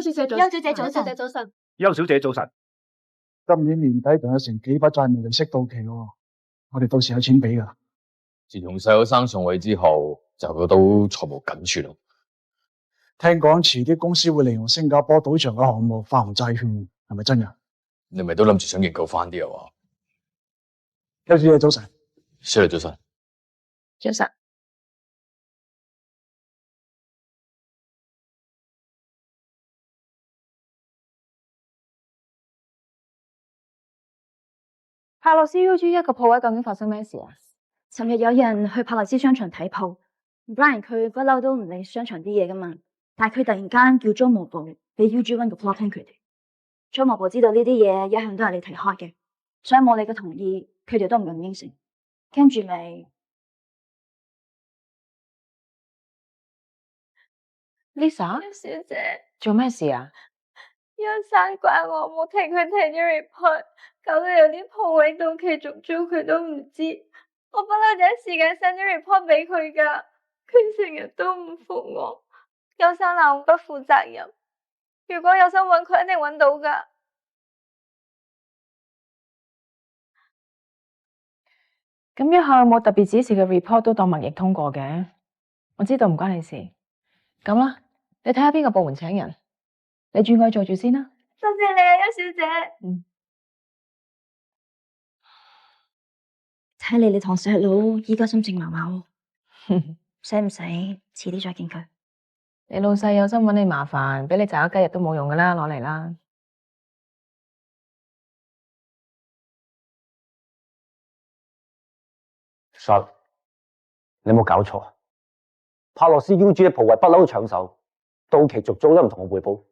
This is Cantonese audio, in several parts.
小姐早晨，邱小姐早晨，早晨。邱小姐早晨。今年年底仲有成幾筆債未利息到期喎，我哋到時有錢俾㗎。自從細佬生上位之後，就覺得財務緊絀咯。聽講遲啲公司會利用新加坡賭場嘅項目發行債券，係咪真㗎？你咪都諗住想研究翻啲啊？邱小姐早晨。小姐早晨。早晨。帕洛斯 UG1個鋪位究竟發生咩事啊？尋日有人去帕洛斯商場睇鋪 ，Brian 佢不嬲都唔理商場啲嘢噶嘛，但係佢突然間叫租務部俾 UG1 個 plot plan 佢哋。租務部知道呢啲嘢一向都係你提開嘅，所以冇你嘅同意，佢哋都唔敢應承。跟住咪 Lisa 小姐做咩事啊？邱生怪我冇聽佢睇咗 report， 搞到有啲鋪位到期續租佢都唔知。我不嬲第一時間 send 咗 report 俾佢噶，佢成日都唔覆我。邱生鬧我不負責任，如果有心揾佢，一定揾到噶。咁一向冇特別指示嘅 report 都當默認通過嘅，我知道唔關你事。咁啦，你睇下邊個部門請人，你轉過去做住先啦。多謝你啊，邱小姐。睇嚟你堂細佬依家心情麻麻喎，使唔使遲啲再見佢？你老細有心揾你麻煩，俾你炸咗雞日都冇用噶啦，攞嚟啦。實，你有冇搞錯？帕洛斯 UG 嘅鋪位不嬲都搶手，到期續租都唔同我匯報。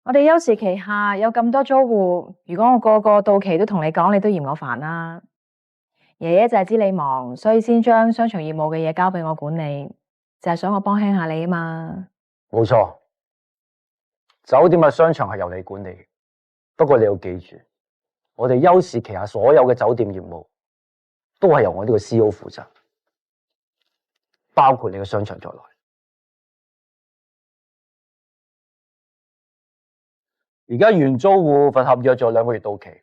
我哋休時旗下有咁多租戶，如果我個個到期都同你講，你都嫌我煩啦。爺爺就係知你忙，所以先將商場業務嘅嘢交俾我管理，就係想我幫輕下你啊嘛。冇錯，酒店嘅商場係由你管理，不過你要記住，我哋休時旗下所有嘅酒店業務都係由我呢個 CEO 負責，包括你嘅商場在內。而家原租戶份合約仲有2個月到期，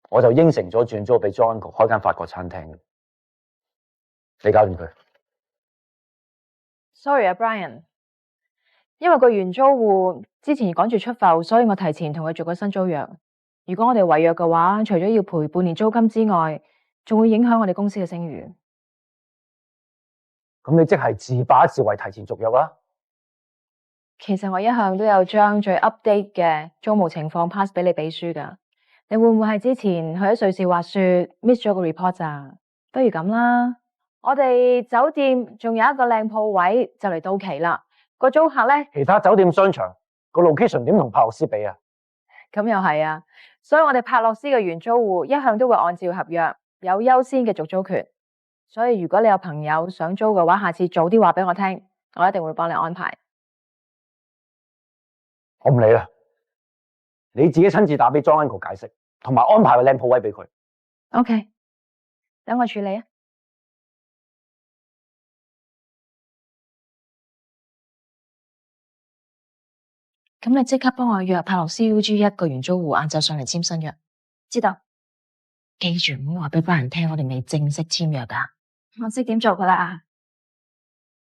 我就應承咗轉租俾 John Uncle 開間法國餐廳。你搞掂佢。Sorry 啊 Brian， 因為個原租戶之前趕住出埠，所以我提前同佢做咗新租約。如果我哋違約嘅話，除咗要賠半年租金之外，仲會影響我哋公司嘅聲譽。咁你即係自把自為提前續約啦？其實我一向都有將最 update 嘅租務情況 pass 俾你秘書噶。你會唔會係之前去咗瑞士滑雪 miss 咗個 report 咋？不如咁啦，我哋酒店仲有一個靚鋪位就嚟到期啦。個租客咧，其他酒店商場個 location 點同帕洛斯比啊？咁又係啊，所以我哋帕洛斯嘅原租戶一向都會按照合約有優先嘅續租權。所以如果你有朋友想租嘅話，下次早啲話俾我聽，我一定會幫你安排。我唔理啦，你自己親自打俾 John Uncle 解釋，同埋安排個靚鋪位俾佢。OK， 等我處理啊。咁你即刻幫我約帕洛斯 UG1 個原租戶晏晝上嚟簽新約。知道。記住唔好話俾班人聽，我哋未正式簽約噶。我識點做噶啦，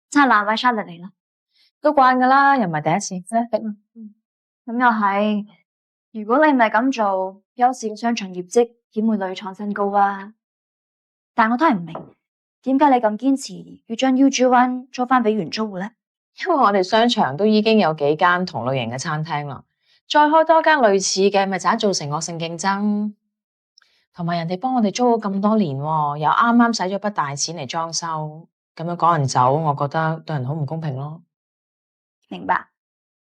真係難為 Charlotte 嚟啦。都慣噶啦，又唔係第一次。咁又係，如果你唔係咁做，優時嘅商場業績點會屢創新高啊？但我都係唔明，點解你咁堅持要將 UG1 租翻俾原租戶咧？因為我哋商場都已經有幾間同類型嘅餐廳啦，再開多間類似嘅，咪就係造成惡性競爭。同埋人哋幫我哋租咗咁多年，又啱啱使咗筆大錢嚟裝修，咁樣趕人走，我覺得對人好唔公平咯。明白，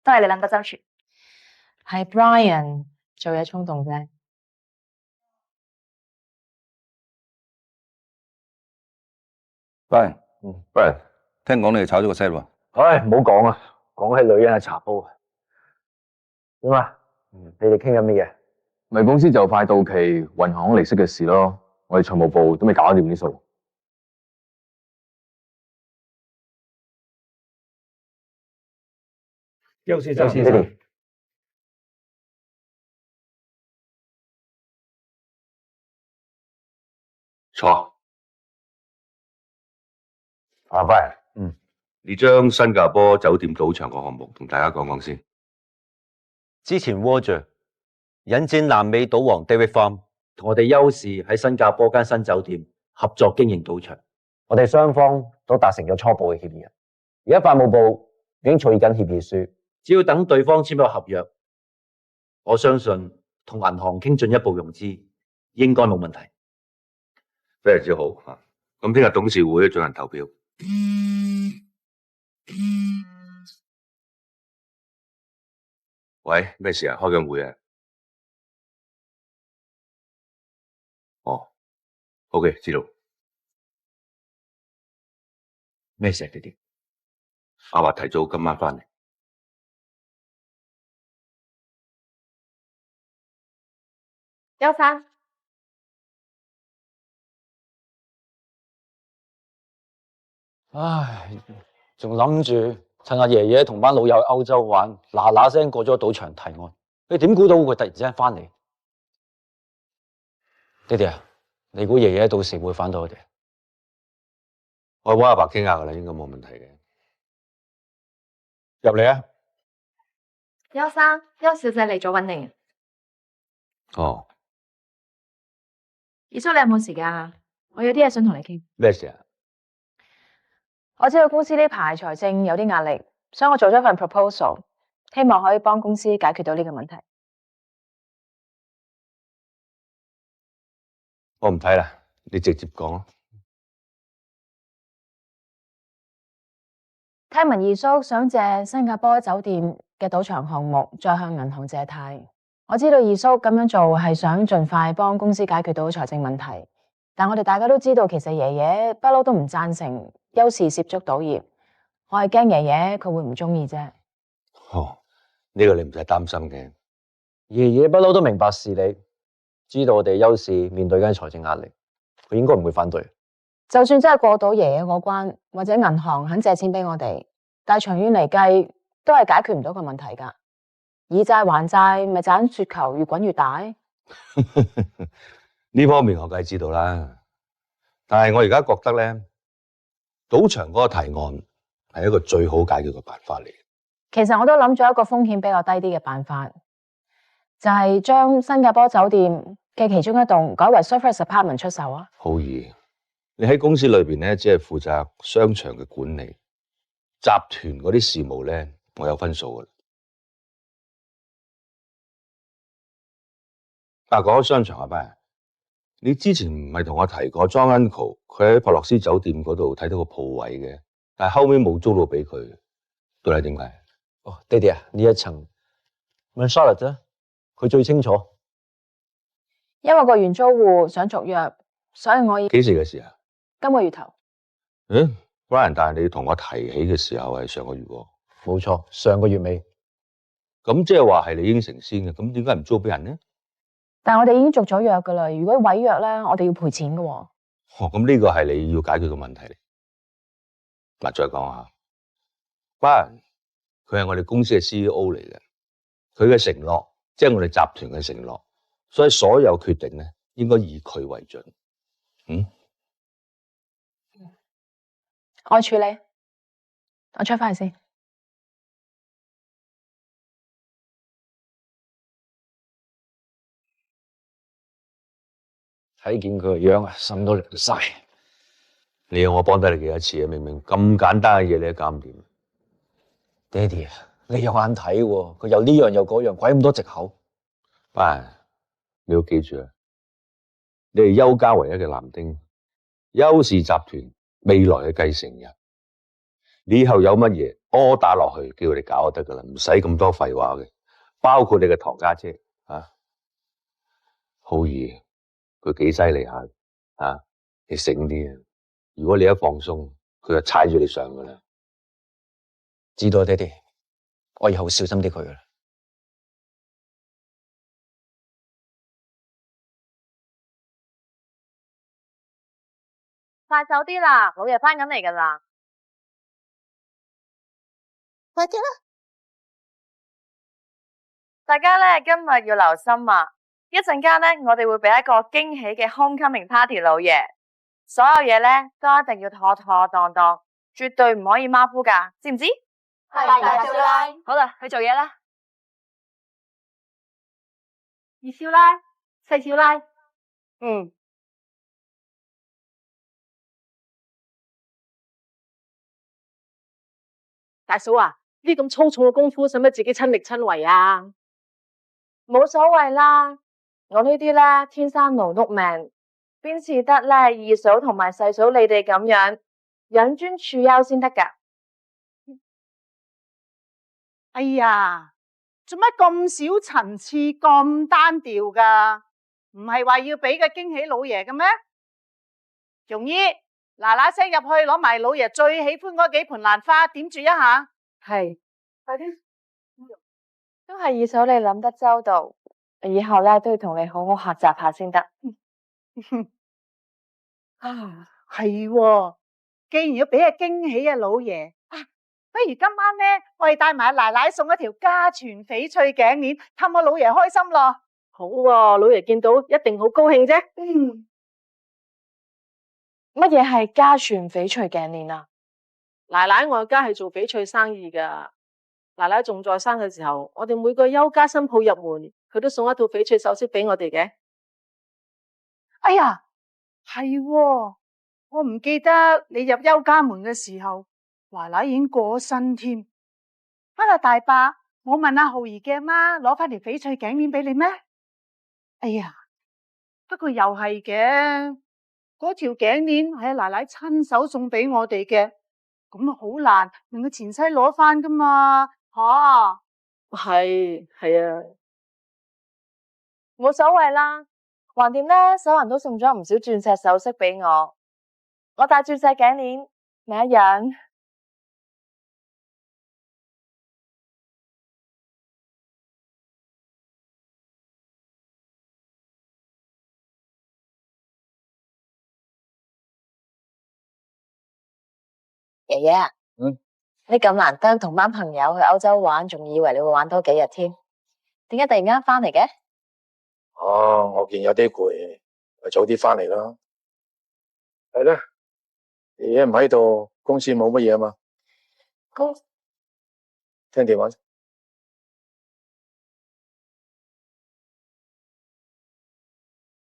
都係你諗得周全。係 Brian 做嘢衝動啫。Brian，聽講你哋炒咗個 set 喎。唉，唔好講啊，講起女人嘅茶煲啊。點啊？你哋傾緊乜嘢？咪公司就快到期，銀行利息嘅事咯。我哋財務部都未搞掂啲數。邱先生，坐。阿 Brian，你將新加坡酒店賭場個項目同大家講講先。之前 Roger 引薦南美賭王 David Farm 同我哋優視喺新加坡間新酒店合作經營賭場，我哋雙方都達成咗初步嘅協議。而家法務部已經草擬緊協議書，只要等對方簽咗合約，我相信同銀行傾進一步融資應該冇問題。非常之好嚇。咁聽日董事會進行投票。喂，咩事啊？開緊會啊？哦，OK，知道。咩事啊？爹哋？阿華提早今晚翻嚟。邱生，唉，仲諗住趁阿爺爺同班老友喺歐洲玩，嗱嗱聲過咗賭場提案。你點估到佢突然之間翻嚟？爹哋啊，你估爺爺到時會反對我哋？我揾阿伯傾下噶啦，應該冇問題嘅。入嚟啊！邱生，邱小姐嚟咗揾你。哦，二叔，你有冇時間啊？我有啲嘢想同你傾。咩事啊？我知道公司呢排財政有啲壓力，所以我做咗份 proposal， 希望可以幫公司解決到呢個問題。我唔睇啦，你直接講。聽聞二叔想借新加坡酒店嘅賭場項目，再向銀行借貸。我知道二叔咁樣做係想盡快幫公司解決到財政問題，但我哋大家都知道，其實爺爺不嬲都唔贊成優視涉足賭業，我係驚爺爺佢會唔中意啫。哦，呢個你唔使擔心嘅。爺爺不嬲都明白事理，知道我哋優視面對緊財政壓力，佢應該唔會反對。就算真係過到爺爺嗰關，或者銀行肯借錢俾我哋，但係長遠嚟計都係解決唔到個問題㗎。以債還債，咪盞雪球越滾越大。呢方面我梗係知道啦，但係我而家覺得咧，賭場嗰個提案係一個最好解決嘅辦法嚟。其實我都諗咗一個風險比較低啲嘅辦法，就係將新加坡酒店嘅其中一棟改為 service apartment 出售啊。好易，你喺公司裏邊咧，只係負責商場嘅管理，集團嗰啲事務咧，我有分數噶啦。講開商場啊，班，你之前唔係同我提過 John Uncle 佢喺珀洛斯酒店嗰度睇到個鋪位嘅，但係後尾冇租到俾佢，到底點解？哦，爹哋啊，呢一層問 Charlotte 啫，佢最清楚。因為個原租戶想續約，所以我要幾時嘅事啊？今個月頭。Brian，但係你同我提起嘅時候係上個月喎。冇錯，上個月尾。咁即係話係你應承先嘅，咁點解唔租俾人呢？但係我哋已經續咗約噶啦，如果違約咧，我哋要賠錢噶。咁呢個係你要解決嘅問題嚟。嗱，再講下，Brian，佢係我哋公司嘅 CEO 嚟嘅，佢嘅承諾即係我哋集團嘅承諾，所以所有決定咧應該以佢為準。我處理，我出翻去先。睇見佢個樣啊，心都涼晒。你要我幫得你幾多次啊？明明咁簡單嘅嘢你都搞唔掂。爹哋啊，你有眼睇喎，佢又呢樣又嗰樣，鬼咁多藉口。Brian，你要記住啊，你係邱家唯一嘅男丁，邱氏集團未來嘅繼承人。你以後有乜嘢柯打落去，叫佢哋搞就得噶啦，唔使咁多廢話嘅。包括你嘅堂家姐啊，好易，佢幾犀利下啊！你醒啲啊！如果你一放鬆，佢就踩住你上噶啦。知道爹哋，我以後會小心啲佢噶啦。快手啲啦，老爺翻緊嚟噶啦。快啲啦！大家咧今日要留心啊！一陣間咧，我哋會俾一個驚喜嘅 homecoming party 老爺，所有嘢咧都一定要妥妥當當，絕對唔可以馬虎噶，知唔知？係大少奶。好啦，去做嘢啦。二少奶，細少奶。嗯。大嫂啊，呢啲咁粗重嘅功夫，使乜自己親力親為啊？冇所謂啦，我呢啲咧天生勞碌命，邊似得咧二嫂同埋細嫂你哋咁樣養尊處優先得噶。哎呀，做乜咁少層次咁單調噶？唔係話要俾個驚喜老爺嘅咩？容姨，嗱嗱聲入去攞埋老爺最喜歡嗰幾盆蘭花點住一下。係，快啲。都係二嫂你諗得周到，以後咧都要同你好好學習下先得。啊，係喎，既然要俾個驚喜啊老爺啊，不如今晚咧我哋帶埋奶奶送一條家傳翡翠頸鏈，氹我老爺開心咯。好喎，老爺見到一定好高興啫。乜嘢係家傳翡翠頸鏈啊？奶奶我家係做翡翠生意噶，奶奶仲在生嘅時候，我哋每個邱家新抱入門，佢都送一套翡翠首飾俾我哋嘅。哎呀，係喎，我唔記得你入邱家門嘅時候，奶奶已經過咗身添。不過大伯，我問阿浩兒嘅阿媽攞翻條翡翠頸鏈俾你咩？哎呀，不過又係嘅，嗰條頸鏈係奶奶親手送俾我哋嘅，咁啊好難令佢前妻攞翻噶嘛，吓。係啊，冇所謂啦，橫掂咧，手環都送咗唔少鑽石首飾俾我，我戴鑽石頸鏈咪一樣。爺爺，你咁難得同班朋友去歐洲玩，仲以為你會玩多幾日添，點解突然間翻嚟嘅？哦，我見有啲攰，咪早啲翻嚟咯。係啦，爺爺唔喺度，公司冇乜嘢啊嘛。聽電話。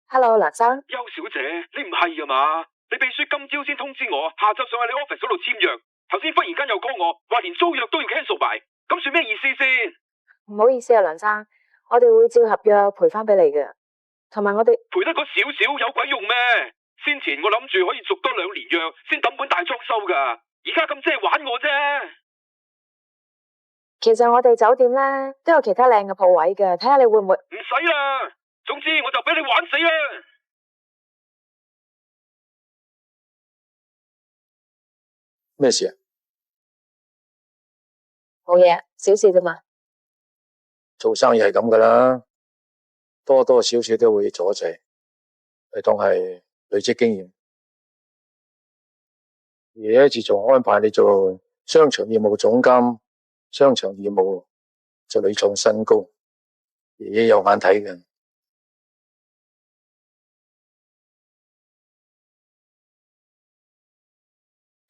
Hello， 梁生。邱小姐，你唔係啊嘛？你秘書今朝先通知我，下晝上去你 office 嗰度簽約，頭先忽然間又 call 我，話連租約都要 cancel 埋，咁算咩意思先？唔好意思啊，梁生，我哋會照合約賠翻俾你嘅，同埋我哋賠得嗰少少有鬼用咩？先前我諗住可以續多2年約，先抌本大裝修噶，而家咁即係玩我啫。其實我哋酒店咧都有其他靚嘅鋪位嘅，睇下你會唔會？唔使啦，總之我就俾你玩死啦！咩事啊？冇嘢，小事啫嘛。做生意係咁噶啦，多多少少都會阻滯，你當係累積經驗。爺爺自從安排你做商場業務總監，商場業務就屢創新高，爺爺有眼睇嘅。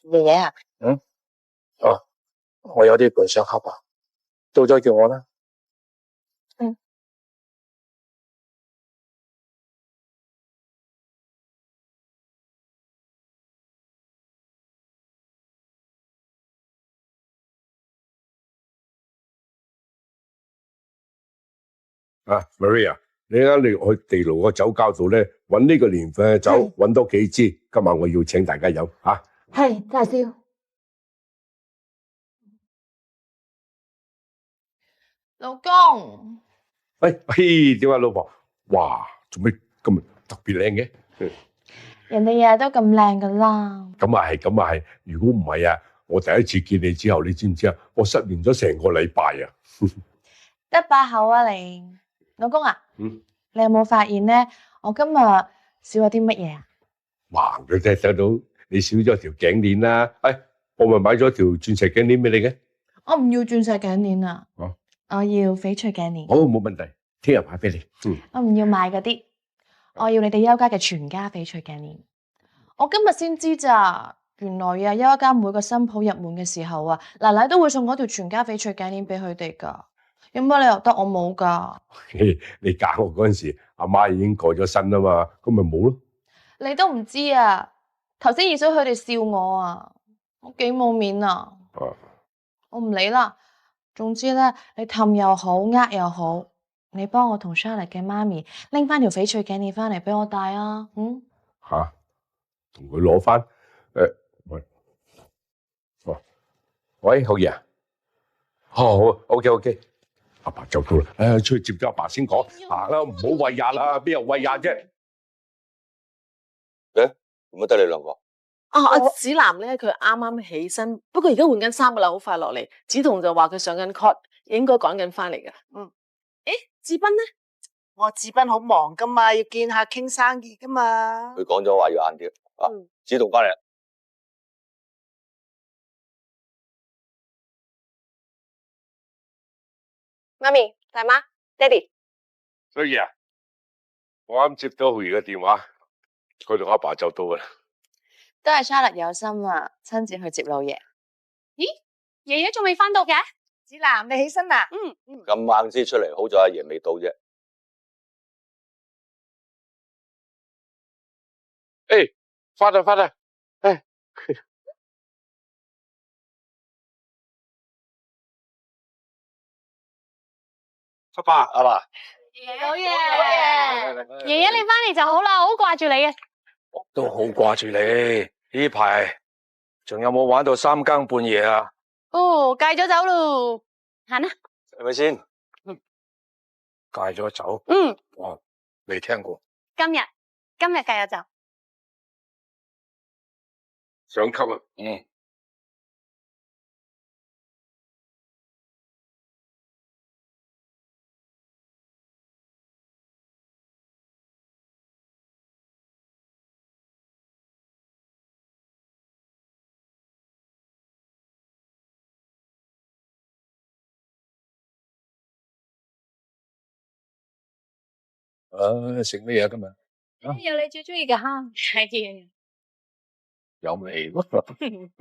爺爺啊，我有啲本想黑啊，到咗叫我啦。Maria， 你啱嚟去地牢個酒窖度咧，揾呢個年份嘅酒，揾多幾支。今晚我要請大家飲吓。係大少。老公，點啊，老婆？哇，做咩今日特別靚嘅？人哋日日都咁靚噶啦。咁啊係。如果唔係啊，我第一次見你之後，你知唔知啊？我失眠咗成個禮拜啊！得把口啊你，老公啊，你有冇發現咧？我今日少咗啲乜嘢啊？哇！佢真係睇到你少咗條頸鏈啦。我咪買咗條鑽石頸鏈俾你嘅。我唔要鑽石頸鏈啊。我要翡翠鏡鏈。好，冇問題，聽日買俾你。我唔要買嗰啲，我要你哋邱家嘅全家翡翠鏡鏈。我今日先知咋，原來啊，邱家每個新抱入門嘅時候啊，奶奶都會送嗰條全家翡翠鏡鏈俾佢哋噶。有乜理由得我冇噶？你嫁我嗰陣時，阿媽已經過咗身啦嘛，咁咪冇咯。你都唔知啊！頭先二嫂佢哋笑我啊，我幾冇面啊！我唔理啦，總之咧，你氹又好，呃又好，你幫我同 Charlotte 嘅媽咪拎翻條翡翠鏡鏈翻嚟俾我戴啊！吓，同佢攞翻？喂，好嘢啊！好 ，OK， 阿爸就到啦，出去接咗阿爸先講，行啦，唔好餵呀啦，邊有餵呀啫？點解得你兩個？阿子南咧，佢啱啱起身，不過而家換緊衫噶啦，好快落嚟。梓彤就話佢上緊 court， 應該趕緊翻嚟噶。志斌咧？我志斌好忙噶嘛，要見客傾生意噶嘛。佢講咗話要晏啲。梓彤翻嚟啦。媽咪、大媽、爹哋，所以啊，我啱接到佢嘅電話，佢同阿爸就到噶啦。都係 Charlotte 有心啊，親自去接老爺。咦，爺爺仲未翻到嘅？子南，你起身啦？咁晏先出嚟，好在阿爺未到啫。翻啦！阿爸，老爺，爺爺你翻嚟就好啦，我好掛住你啊！都好掛住你。呢排仲有冇玩到三更半夜啊？哦，戒咗酒咯，行啦。係咪先？戒咗酒？哇，未聽過。今日戒咗酒。想吸啊？食咩嘢今日？有你最中意嘅蝦，係有味喎。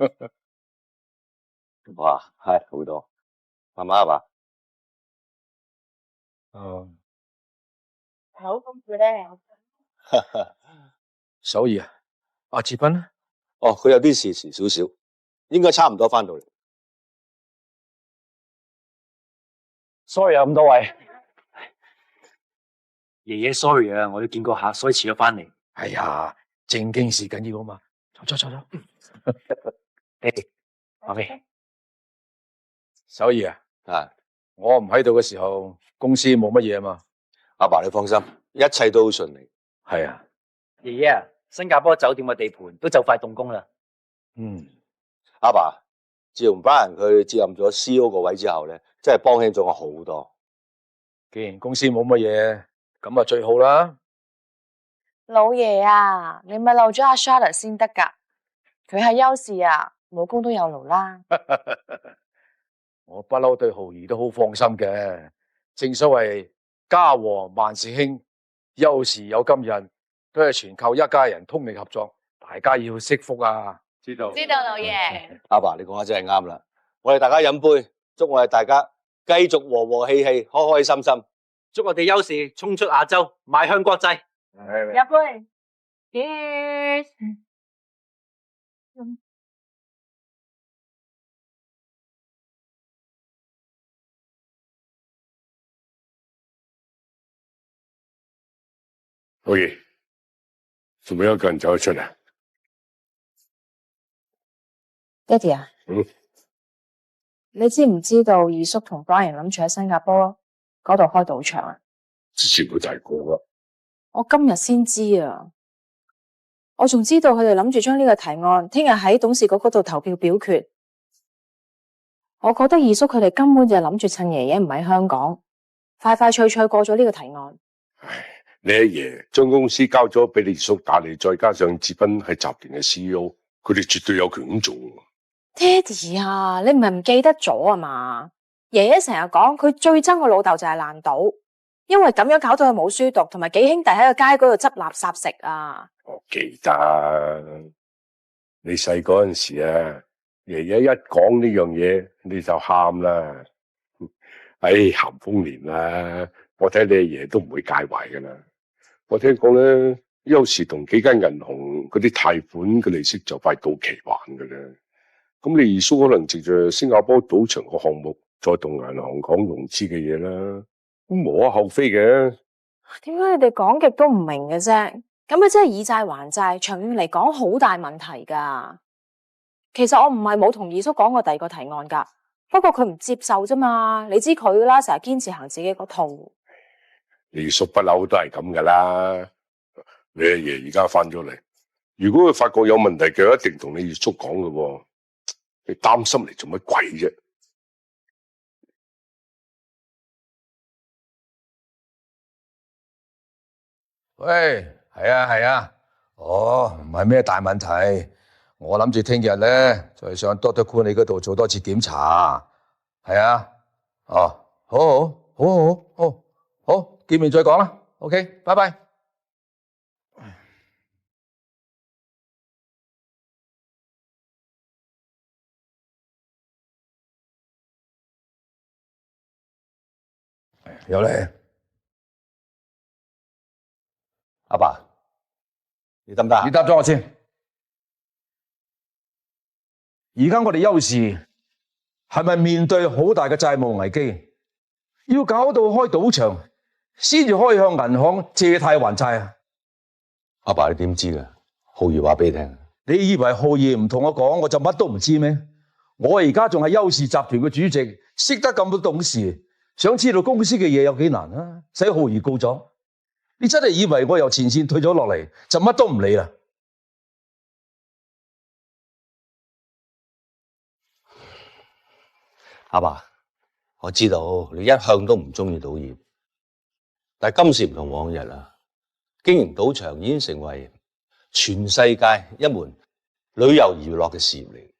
哇，係好多。慢慢係嘛？好豐富咧。首爾啊，阿志斌呢？哦，佢有啲事遲少少，應該差唔多翻到嚟。sorry 啊，咁多位。爺爺 sorry 啊，我都見過客，所以遲咗翻嚟。哎呀，正經事緊要啊嘛，走。爹哋，阿飛，首爾啊，我唔喺度嘅時候，公司冇乜嘢啊嘛。阿爸你放心，一切都好順利。係啊，爺爺啊，新加坡酒店嘅地盤都就快動工啦。阿爸，自從班人佢接任咗 CEO 個位之後咧，真係幫輕咗我好多。既然公司冇乜嘢，咁啊最好啦。老爺啊，你咪漏咗阿 Charlotte 先得噶，佢係優士啊，老公都有勞啦。我不嬲對浩兒都好放心嘅，正所謂家和萬事興，優士有今日，都係全靠一家人通力合作，大家要惜福啊！知道？知道，老爺。阿爸，你講得真係啱啦，我哋大家飲杯，祝我哋大家繼續和和氣氣、開開心心，祝我哋優士衝出亞洲，邁向國際。入杯。Cheers。浩兒，做咩一個人走咗出嚟？爹哋啊，你知唔知道二叔同 Brian 諗住喺新加坡嗰度開賭場啊？之前佢提過啦。我今日先知啊！我仲知道佢哋諗住將呢個提案聽日喺董事局嗰度投票表決。我覺得二叔佢哋根本就係諗住趁爺爺唔喺香港，快快脆脆過咗呢個提案。你阿爺將公司交咗俾你二叔打理，再加上志斌係集團嘅 CEO，佢哋絕對有權咁做。爹哋啊，你唔係唔記得咗啊嘛？爺爺成日講佢最憎個老豆就係爛賭，因為咁樣搞到佢冇書讀，同埋幾兄弟喺個街嗰度執垃圾食啊。我記得你細嗰陣時啊，爺爺一講呢樣嘢你就喊啦。唉，咸豐年啦，我睇你阿爺都唔會介懷噶啦。我聽講咧，有時同幾間銀行嗰啲貸款嘅利息就快到期還噶啦。咁你二叔可能藉住新加坡賭場個項目，再同銀行講融資嘅嘢啦，咁無可厚非嘅。點解你哋講極都唔明嘅啫？咁啊真係以債還債，長遠嚟講好大問題噶。其實我唔係冇同二叔講過第二個提案噶，不過佢唔接受啫嘛。你知佢啦，成日堅持行自己嗰套。你二叔不嬲都係咁噶啦。你阿爺而家翻咗嚟，如果佢發覺有問題嘅，一定同你二叔講嘅喎。你擔心嚟做乜鬼啫？喂，係啊，哦，唔係咩大問題。我諗住聽日咧再上 Dr. Koo 你嗰度做多次檢查。係啊，哦，好，見面再講啦。OK， 拜拜。有咧，阿爸，你得唔得？你答咗我先。而家我哋休氏係咪面對好大嘅債務危機？要搞到開賭場先至可以向銀行借貸還債啊？阿爸，你點知㗎？浩兒話俾你聽。你以為浩爺唔同我講，我就乜都唔知咩？我而家仲係休氏集團嘅主席，識得咁多董事。想知道公司嘅嘢有幾難啊？使浩兒告咗，你真係以為我由前線退咗落嚟就乜都唔理啦？阿爸，我知道你一向都唔中意賭業，但係今時唔同往日啦，經營賭場已經成為全世界一門旅遊娛樂嘅事業嚟，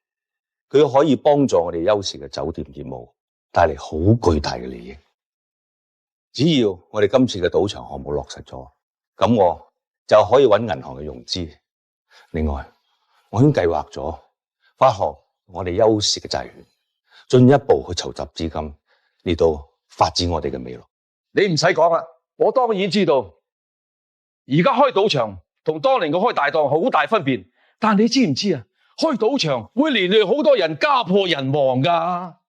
佢可以幫助我哋休氏嘅酒店業務帶嚟好巨大嘅利益。只要我哋今次嘅賭場項目落實咗，咁我就可以揾銀行嘅融資。另外，我已經計劃咗發行我哋休氏嘅債券，進一步去籌集資金嚟到發展我哋嘅未來。你唔使講啦，我當然知道，而家開賭場同當年嘅開大檔好大分別。但你知唔知啊？開賭場會連累好多人家破人亡噶。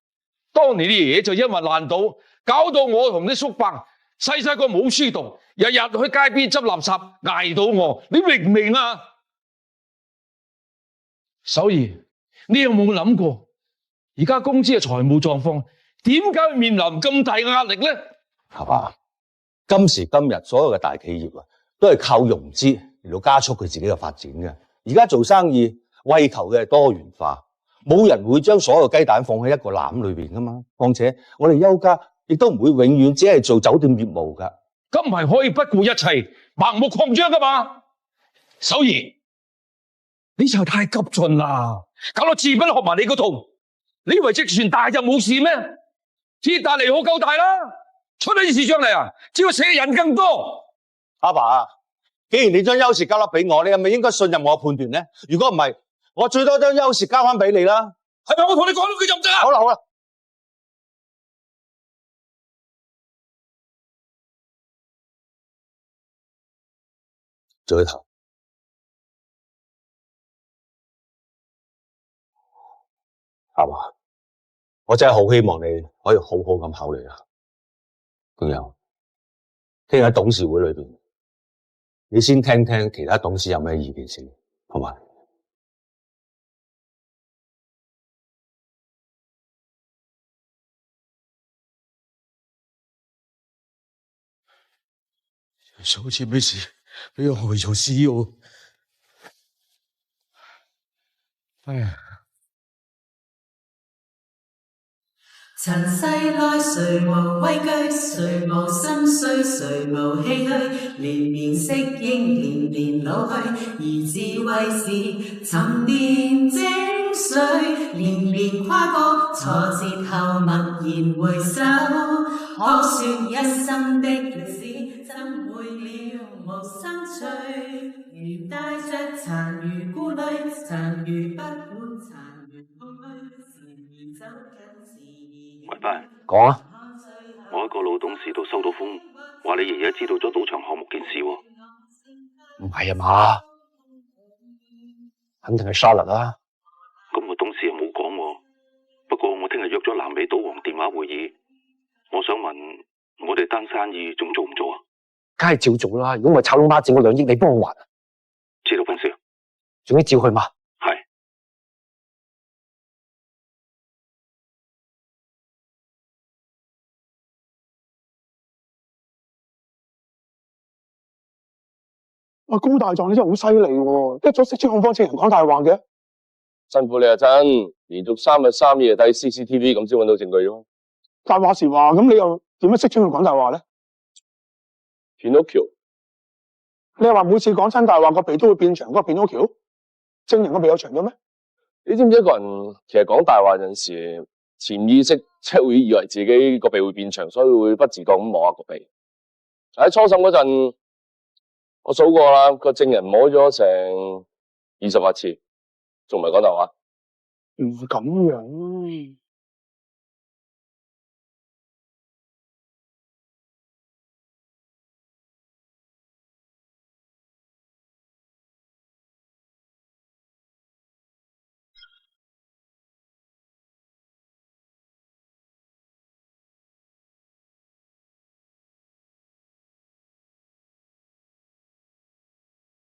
當年啲爺爺就因為爛賭，搞到我同啲叔伯細個冇書讀，日日去街邊執垃圾，捱到餓。你明唔明啊？首兒，你有冇諗過，而家公司嘅財務狀況點解會面臨咁大嘅壓力呢？係嘛？今時今日所有嘅大企業啊，都係靠融資嚟到加速佢自己嘅發展嘅。而家做生意為求嘅係多元化，冇人會將所有雞蛋放喺一個籃裏邊噶嘛。況且我哋休家亦都唔會永遠只係做酒店業務噶。咁唔係可以不顧一切盲目擴張噶嘛？首兒，你就太急進啦，搞到自不學埋你嗰套。你以為隻船大就冇事咩？鐵達尼號夠大啦，出啲事上嚟啊，只要死嘅人更多。阿爸，既然你將休氏交甩俾我，你係咪應該信任我嘅判斷呢？如果唔係，我最多將休氏交翻俾你啦。係咪我同你講咗佢就唔得啊？好啦好啦，做頭。阿爸，我真係好希望你可以好好咁考慮下。仲有，聽日喺董事會裏邊，你先聽聽其他董事有咩意見先，好嘛？好似咩事俾我害咗 CEO。哎呀！塵世內誰無畏懼，誰無心碎，誰無唏噓，年年適應，年年老去，而智慧是沉澱精髓。水，連連跨過挫折後默然回首，可說一生的歷史，怎會了無生趣？如帶着殘餘顧慮，殘餘不管殘餘空虛，時而走近時而喂，班，講啊！我喺個老董事度收到風，話你爺爺知道咗賭場項目件事喎。唔係啊嘛，肯定係 Charlotte 啦。咁個董事又冇講喎。不過我聽日約咗南美賭王電話會議，我想問我哋單生意仲做唔做啊？梗係照做啦，如果唔係炒窿媽整個2億，你幫我還。知道分銷，總之照去嘛。係。阿高大狀你真係好犀利喎，一早識穿控方證人講大話嘅。辛苦你啊，真連續3日3夜睇 CCTV 咁先揾到證據咯。大話時話，咁你又點樣識穿佢講大話咧？片屋橋，你係話每次講親大話個鼻都會變長嗰個片屋橋？證人個鼻有長咗咩？你知唔知一個人其實講大話陣時，潛意識即係會以為自己個鼻會變長，所以會不自覺咁摸下個鼻。喺初審嗰陣，我數過啦，個證人摸咗成28次，仲唔係講大話？原來咁樣。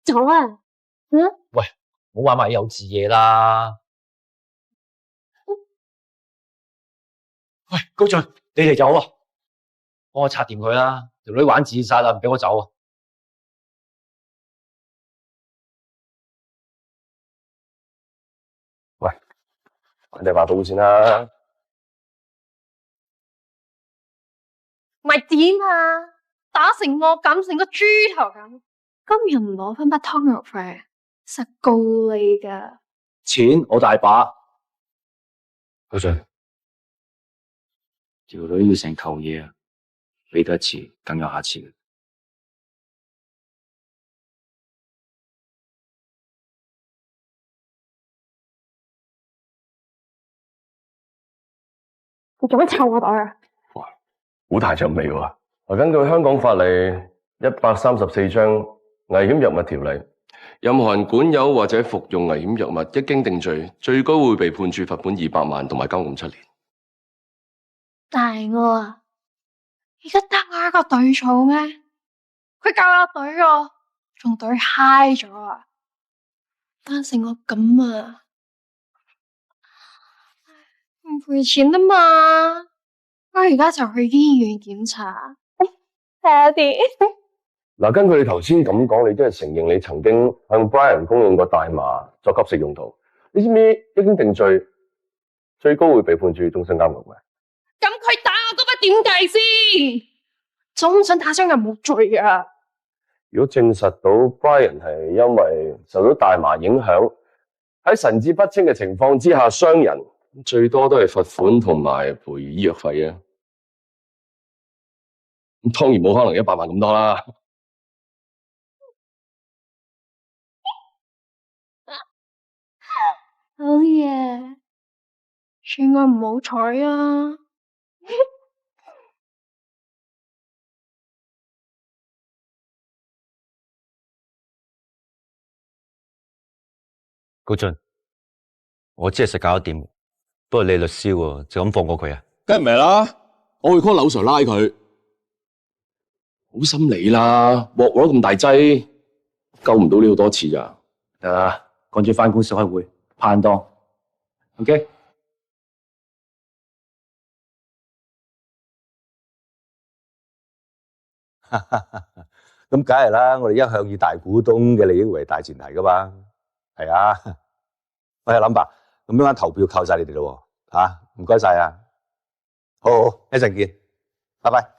走啊！喂，唔好玩埋幼稚嘢啦。喂，高進，你哋走啊！幫我拆掂佢啦，條女玩自殺啦，唔俾我走啊！喂，我哋話到先啦。咪點啊？打成我咁，成個豬頭咁。今日唔攞翻筆湯肉費，實告你噶。錢我大把。高進，條女要成球嘢啊！俾多一次，更有下次。你做咩臭我袋啊？好大陣味喎！根據香港法例134章危險藥物條例，任何人管有或者服用危險藥物，一經定罪，最高會被判處罰款200萬同埋監禁7年。大我啊！而家得我一個隊草咩？佢教我隊我，仲隊嗨咗啊！單成我咁啊，唔賠錢啊嘛！我而家就去醫院檢查。Daddy，嗱，根據你頭先咁講，你都係承認你曾經向 Brian 供應過大麻作吸食用途。你知唔知一經定罪，最高會被判處終身監獄嘅？咁佢打我嗰筆點計先？總唔想打傷人冇罪啊！如果證實到 Brian 係因為受到大麻影響，喺神志不清嘅情況之下傷人，最多都係罰款同埋賠醫藥費啊！咁當然冇可能100萬咁多啦。好嘢，算我唔好彩啊！高進，我知係實搞得掂，不過你律師喎，就咁放過佢啊？梗係唔係啦，我會 call 劉 Sir 拉佢。好心理啦，鑊鑊咁大劑，救唔到你好多次咋？得啦，趕住返公司開會，拍檔。OK。咁梗係啦，我哋一向以大股東嘅利益為大前提噶嘛。係啊。喂，林伯，咁樣投票靠晒你哋咯喎，嚇，唔該晒啊。好好，一陣見，拜拜。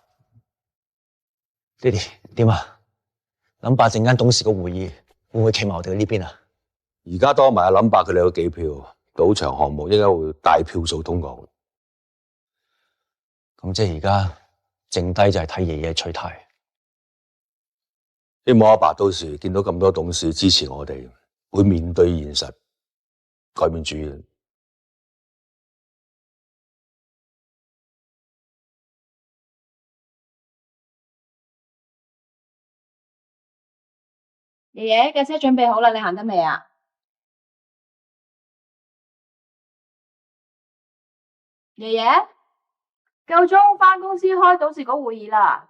爹哋點啊？林伯陣間董事個會議會唔會企埋我哋呢邊啊？而家多埋阿林伯佢哋個幾票，賭場項目應該會大票數通過。咁即係而家剩低就係睇爺爺取態。希望阿爸到時見到咁多董事支持我哋，會面對現實，改變主意。爺爺架車準備好啦，你行得未啊？爺爺，夠鐘返公司開董事局會議啦。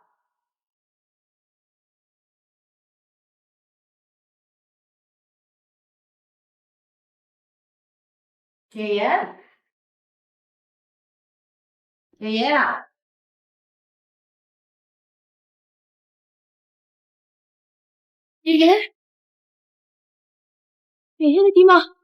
爺爺，爺爺啊！爺爺，爺爺你點啊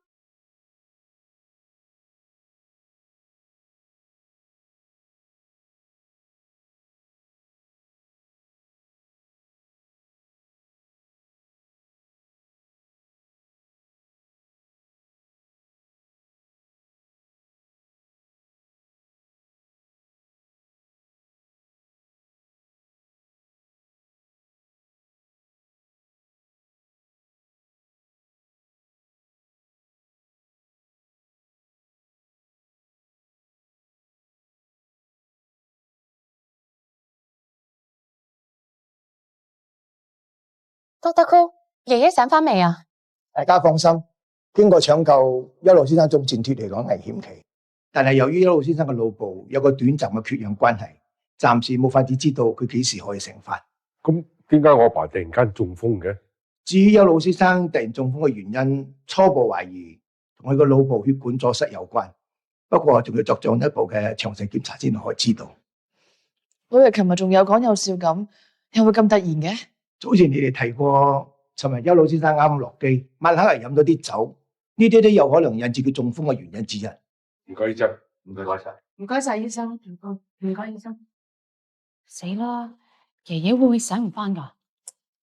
？Doctor Cool，爺爺醒返未啊？大家放心，經過搶救，一路先生仲前脱離講危險期，但係由於一路先生嘅腦部有個短暫嘅缺氧關係，暫時冇法子知道佢幾時可以醒返。咁點解我阿爸突然間中風嘅？至於一路先生突然中風嘅原因，初步懷疑同佢個腦部血管阻塞有關，不過仲要作進一步嘅詳細檢查先可以知道。老爺琴日仲有講有笑咁，又會咁突然嘅？早前你哋提過，尋日一路先生啱落機，晚黑係飲咗啲酒，呢啲都有可能引致佢中風嘅原因之一。唔該醫生，唔該晒。唔該晒醫生，唔該醫生。死啦！爺爺會唔會醒唔返㗎？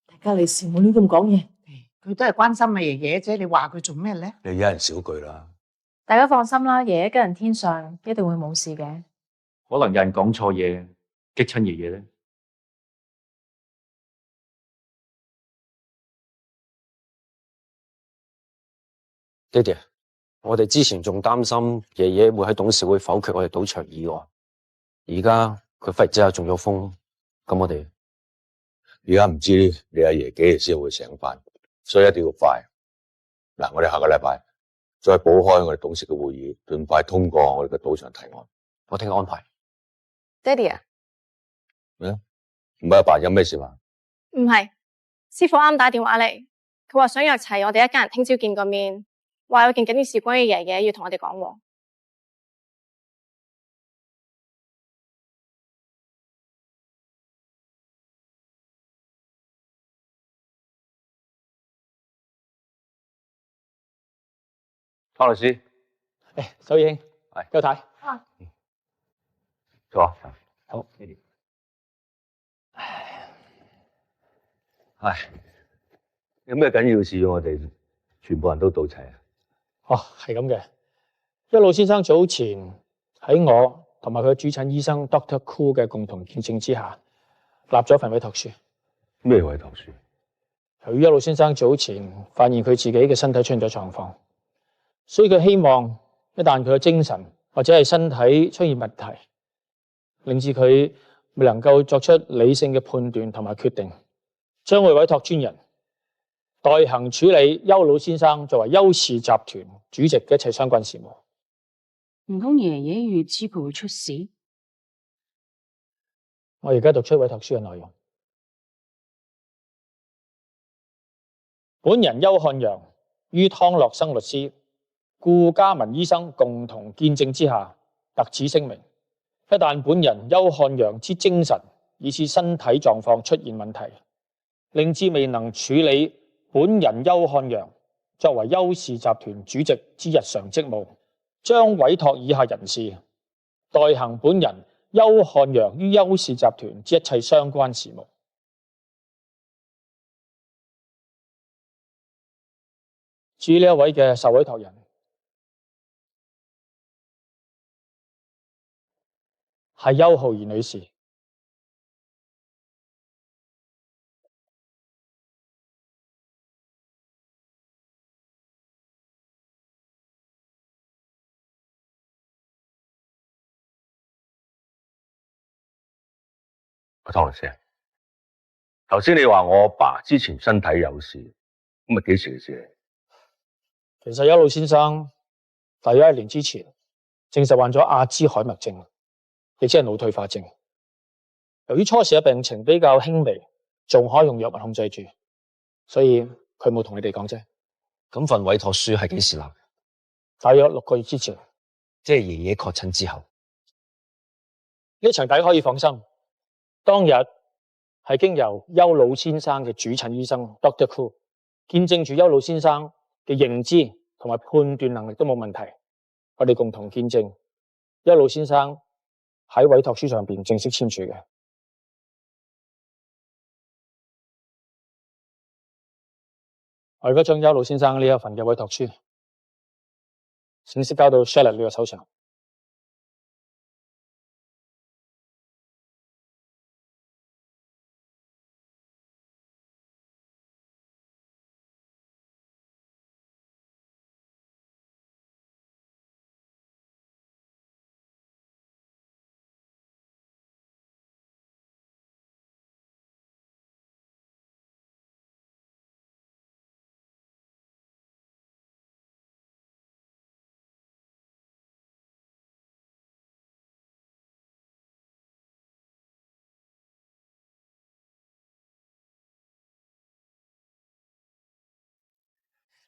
大家利是，冇亂咁講嘢。佢都係關心阿爺爺啫，你話佢做咩咧？你一人少句啦。大家放心啦，爺爺吉人天上，一定會冇事嘅。可能有人講錯嘢，激親爺爺咧。爹哋，我哋之前仲擔心爺爺會喺董事會否決我哋賭場議案，而家佢忽然之間中咗風，咁我哋而家唔知你阿爺幾時先會醒返，所以一定要快。嗱，我哋下個禮拜再補開我哋董事嘅會議，盡快通過我哋嘅賭場提案。我聽日安排。爹哋啊，咩？唔係阿爸有咩事嘛？唔係，師傅啱打電話嚟，佢話想約齊我哋一家人聽朝見個面，話有件緊要事關於爺爺要同我哋講喎。湯律師，手英，係邱太，坐。好，呢啲。唉，有咩緊要事要我哋全部人都到齊啊？哦，係咁嘅。一路先生早前喺我同埋佢嘅主診醫生 Dr. Cool 嘅共同見證之下，立咗份委託書。咩委託書？由於一路先生早前發現佢自己嘅身體出現咗狀況，所以佢希望一旦佢嘅精神或者係身體出現問題，令至佢未能夠作出理性嘅判斷同埋決定，將會委託專人代行處理邱老先生作為邱氏集團主席嘅一切相關事務。唔通爺爺預知佢會出事？我而家讀出委託書嘅內容。本人邱漢陽於湯樂生律師、顧嘉文醫生共同見證之下，特此聲明：一旦本人邱漢陽之精神以至身體狀況出現問題，令至未能處理本人邱漢陽作為邱氏集團主席之日常職務，將委託以下人士代行本人邱漢陽於邱氏集團之一切相關事務。至於呢一位嘅受委託人，係邱浩然女士。湯律師，頭先你話我阿爸之前身體有事，咁啊幾時嘅事？其實邱老先生大約1年之前證實患咗阿茲海默症，亦即係腦退化症。由於初時嘅病情比較輕微，仲可以用藥物控制住，所以佢冇同你哋講啫。咁份委託書係幾時立？大約6個月之前，即係爺爺確診之後。呢層大家可以放心，當日係經由邱老先生嘅主診醫生 Dr. Koo 見證住邱老先生嘅認知同埋判斷能力都冇問題，我哋共同見證邱老先生喺委託書上邊正式簽署嘅。我而家將邱老先生呢一份嘅委託書正式交到 Charlotte 呢個手上。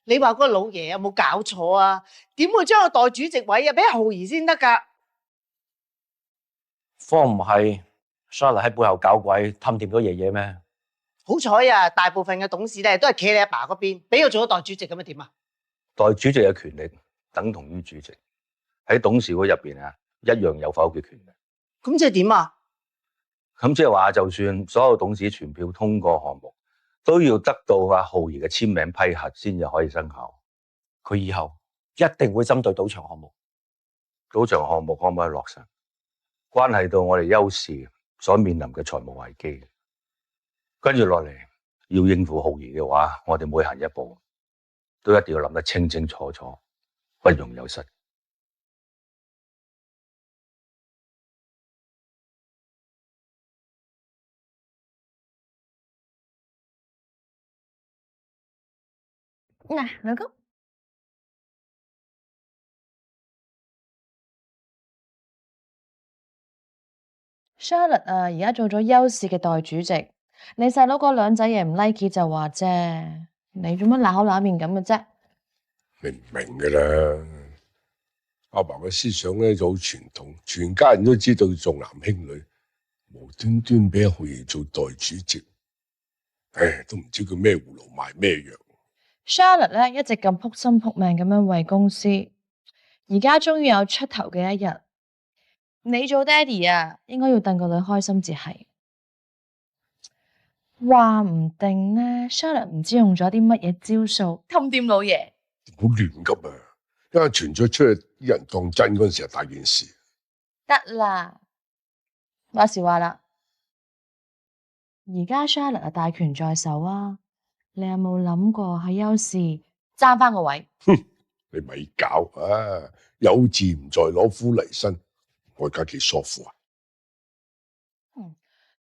你話嗰個老爺有冇搞錯啊？點會將個代主席位啊俾浩兒先得㗎？方唔係 Charlotte 喺背後搞鬼氹掂咗爺爺咩？好彩啊，大部分嘅董事咧都係企你阿爸嗰邊，俾佢做咗代主席咁啊點啊？代主席嘅權力等同於主席，喺董事會入邊啊，一樣有否決權嘅。咁即係點啊？咁即係話，就算所有董事全票通過項目，都要得到阿浩兒嘅簽名批核先至可以生效。佢以後一定會針對賭場項目。賭場項目可唔可以落實，關係到我哋邱氏所面臨嘅財務危機。跟住落嚟要應付浩兒嘅話，我哋每行一步都一定要諗得清清楚楚，不容有失。嗱，老公。Charlotte 啊，而家做咗邱氏嘅代主席，你細佬嗰兩仔爺唔 like 就話啫，你做乜揦口揦面咁嘅啫？你唔明噶啦，阿爸嘅思想咧就好傳統，全家人都知道重男輕女，無端端俾阿浩兒做代主席，唉，都唔知佢咩葫蘆賣咩藥。Charlotte 咧一直咁撲心撲命咁樣為公司，而家終於有出頭嘅一日。你做爹哋啊，應該要戥個女開心至係。話唔定呢 Charlotte 唔知用咗啲乜嘢招數氹掂老爺。好亂急啊！因為傳咗出去，啲人當真嗰陣時係大件事。得啦，話時話啦，而家 Charlotte 啊大權在手啊，你有冇諗過喺邱氏爭翻個位？你咪搞啊！有志唔在，攞夫離身，我而家幾疏乎啊！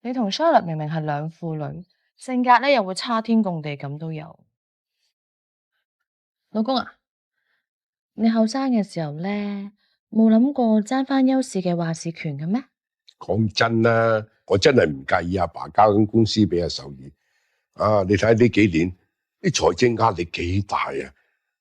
你同 Charlotte 明明係兩父女，性格咧又會差天共地咁都有。老公啊，你後生嘅時候咧，冇諗過爭翻邱氏嘅話事權嘅咩？講真啦，我真係唔介意阿爸交間公司俾阿秀儀。啊，你睇下呢幾年啲財政壓力幾大啊！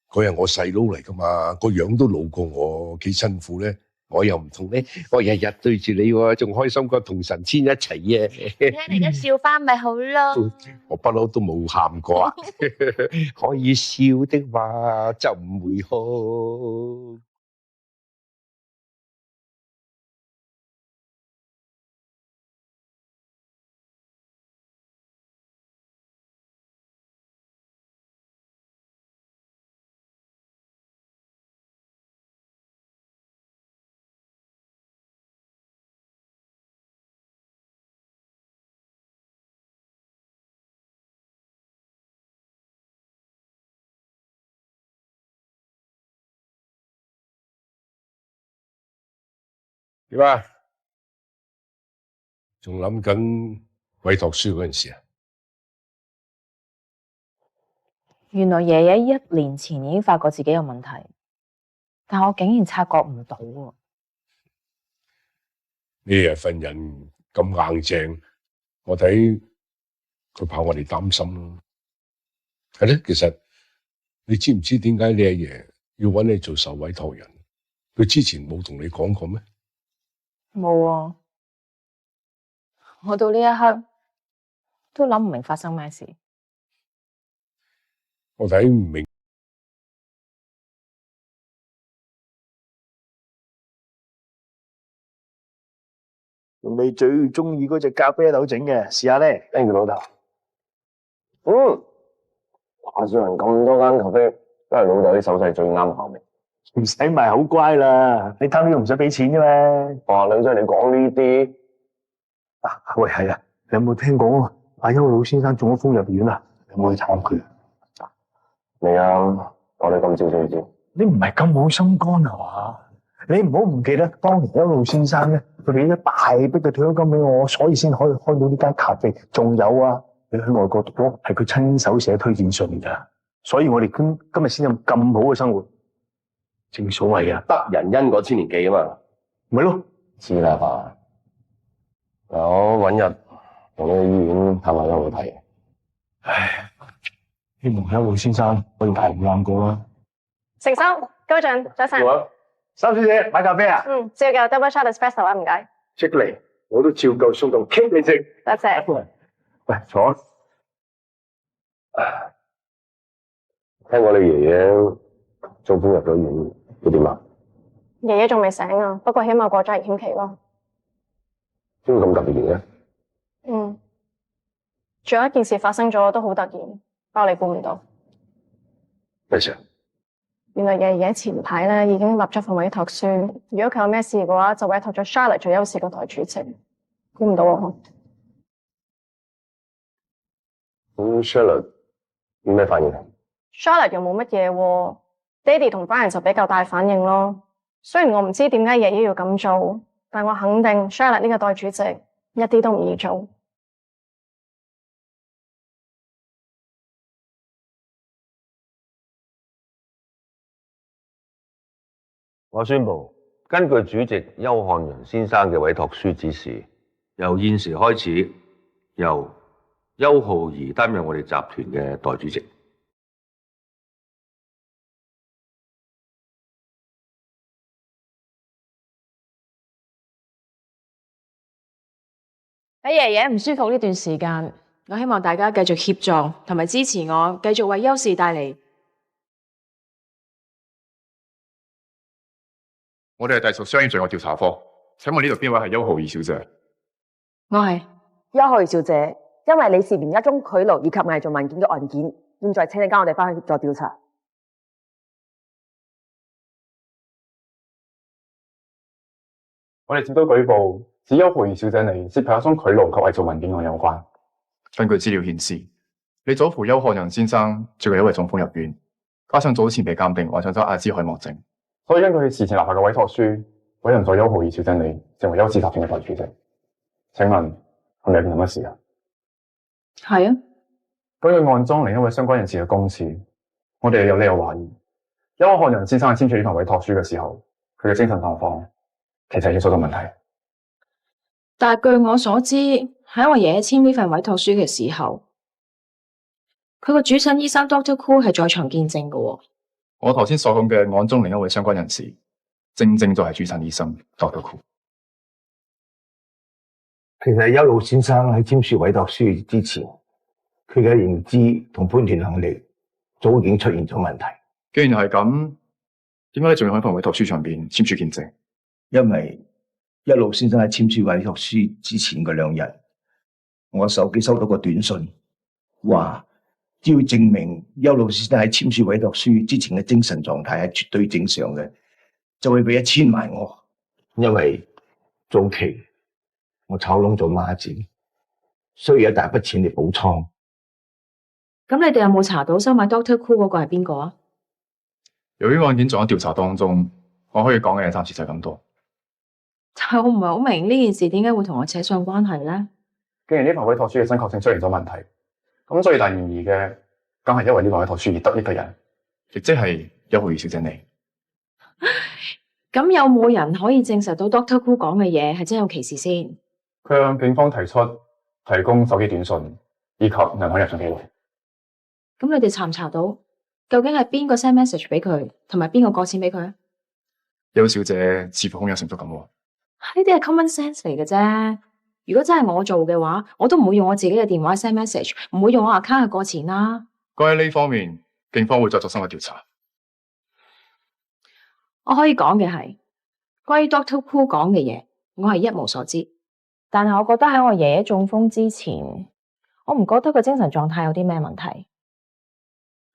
佢係我細佬嚟噶嘛，個樣都老過我，幾辛苦咧。我又唔同咧，我日日對住你喎，仲開心過同神仙一齊啊！聽你而家笑翻咪好咯。我不嬲都冇喊過啊，可以笑的話就唔會哭。點啊？仲諗緊委託書嗰陣時啊？原來爺爺1年前已經發覺自己有問題，但我竟然察覺唔到喎。呢份人咁硬淨，我睇佢怕我哋擔心咯。係咧，其實你知唔知點解你阿爺要揾你做受委託人？佢之前冇同你講過咩？冇啊，我到呢一刻都諗唔明發生咩事。我睇唔明。用你最中意嗰隻咖啡豆整嘅，試下咧。Thank you，老豆。話說人咁多間咖啡，都係老豆啲手勢最啱口味。唔使賣好乖啦，你貪呢個唔使俾錢嘅咩？哇，兩仔你講呢啲喂，係啊，你有冇聽講阿邱老先生中咗風入院啊？有冇去探佢啊？未啊，我哋今朝先知。你唔係咁冇心肝啊嘛？你唔好唔記得，當年邱老先生咧，佢俾咗大筆嘅退休金俾我，所以先可以開到呢間咖啡。仲有啊，你去外國讀咯，係佢親手寫推薦信㗎，所以我哋今日先有咁好嘅生活。正所謂啊，得人恩果千年記啊嘛。咪咯，知啦爸。我搵日同你去醫院探下有冇睇。唉，希望邱老先生可以捱唔爛過啦。成收，高進，早晨。三小姐買咖啡啊？照舊 double shot espresso 啊，唔該。即嚟，我都照舊送嚿 cake 你食。多謝。喂，坐。聽講你爺爺中風入咗院，佢點啊？爺爺仲未醒啊，不過起碼過咗危險期咯。點會咁特別嘅？仲有一件事發生咗，都好突然，不過你估唔到。咩事啊？原來爺爺前排咧已經立咗份委託書，如果佢有咩事嘅話，就委託咗 Charlotte 做休士個代主席。估唔到啊！Charlotte 有咩反應啊 ？Charlotte 又冇乜嘢喎，爹哋同 Brian 就比較大反應咯。雖然我唔知點解爺爺要咁做，但我肯定 Charlotte 呢個代主席一啲都唔易做。我宣布，根據主席邱漢陽先生嘅委託書指示，由現時開始，由邱浩儀擔任我哋集團嘅代主席。喺爺爺唔舒服呢段時間，我希望大家繼續協助同埋支持我，繼續為邱氏帶嚟。我哋係隸屬商業罪惡調查科，請問呢度邊位係邱浩儀小姐？我係邱浩儀小姐，因為你涉嫌一宗賄賂以及偽造文件嘅案件，現在請你跟我哋翻去協助調查。我哋接到舉報，指邱浩儀小姐你涉及一宗賄賂及偽造文件案有關。根據資料顯示，你祖父邱漢陽先生最近因為中風入院，加上早前被鑑定患上咗阿茲海默症。所以根據事前立下嘅委託書，委任咗邱浩儀小姐你成為邱氏集團嘅代主席。請問係咪有件咁嘅事啊？係啊。根據案中另一位相關人士嘅供詞，我哋有理由懷疑邱漢陽先生喺簽署呢份委託書嘅時候，佢嘅精神狀況其實已經出咗問題。但係據我所知，喺我爺爺簽呢份委託書嘅時候，佢個主診醫生 Dr. Cool 係在場見證嘅喎。我頭先所講嘅案中另一位相關人士，正正就係主診醫生 Dr. Cool。其實邱老先生喺簽署委託書之前，佢嘅認知同判斷能力早已經出現咗問題。既然係咁，點解你仲要喺份委託書上邊簽署見證？因為邱老先生喺簽署委託書之前嘅2日，我手機收到個短信，話只要證明邱老先生喺簽署委託書之前嘅精神狀態係絕對正常嘅，就會俾1000萬我。因為早期我炒窿做孖展，需要一大筆錢嚟補倉。咁你哋有冇查到收買 Dr. Cool 嗰個係邊個啊？由於案件仲喺調查當中，我可以講嘅嘢暫時就係咁多。但係我唔係好明呢件事點解會同我扯上關係咧？既然呢份委託書嘅新確證出現咗問題，咁最大嫌疑嘅，梗係因為呢份委託書而得益嘅人，亦即係邱浩儀小姐你。咁有冇人可以證實到 Dr. Koo 講嘅嘢係真有其事先？佢向警方提出提供手機短信以及銀行入賬記錄。咁你哋查唔查到究竟係邊個 send message 俾佢，同埋邊個過錢俾佢啊？邱小姐似乎胸有成竹咁喎。呢啲係 common sense 嚟嘅啫。如果真係我做嘅話，我都唔會用我自己嘅電話 send message，唔會用我 account 去過錢啦。關於呢方面，警方會再作深入調查。我可以講嘅係，關於 Dr. Koo 講嘅嘢，我係一無所知。但係我覺得喺我爺爺中風之前，我唔覺得佢精神狀態有啲咩問題。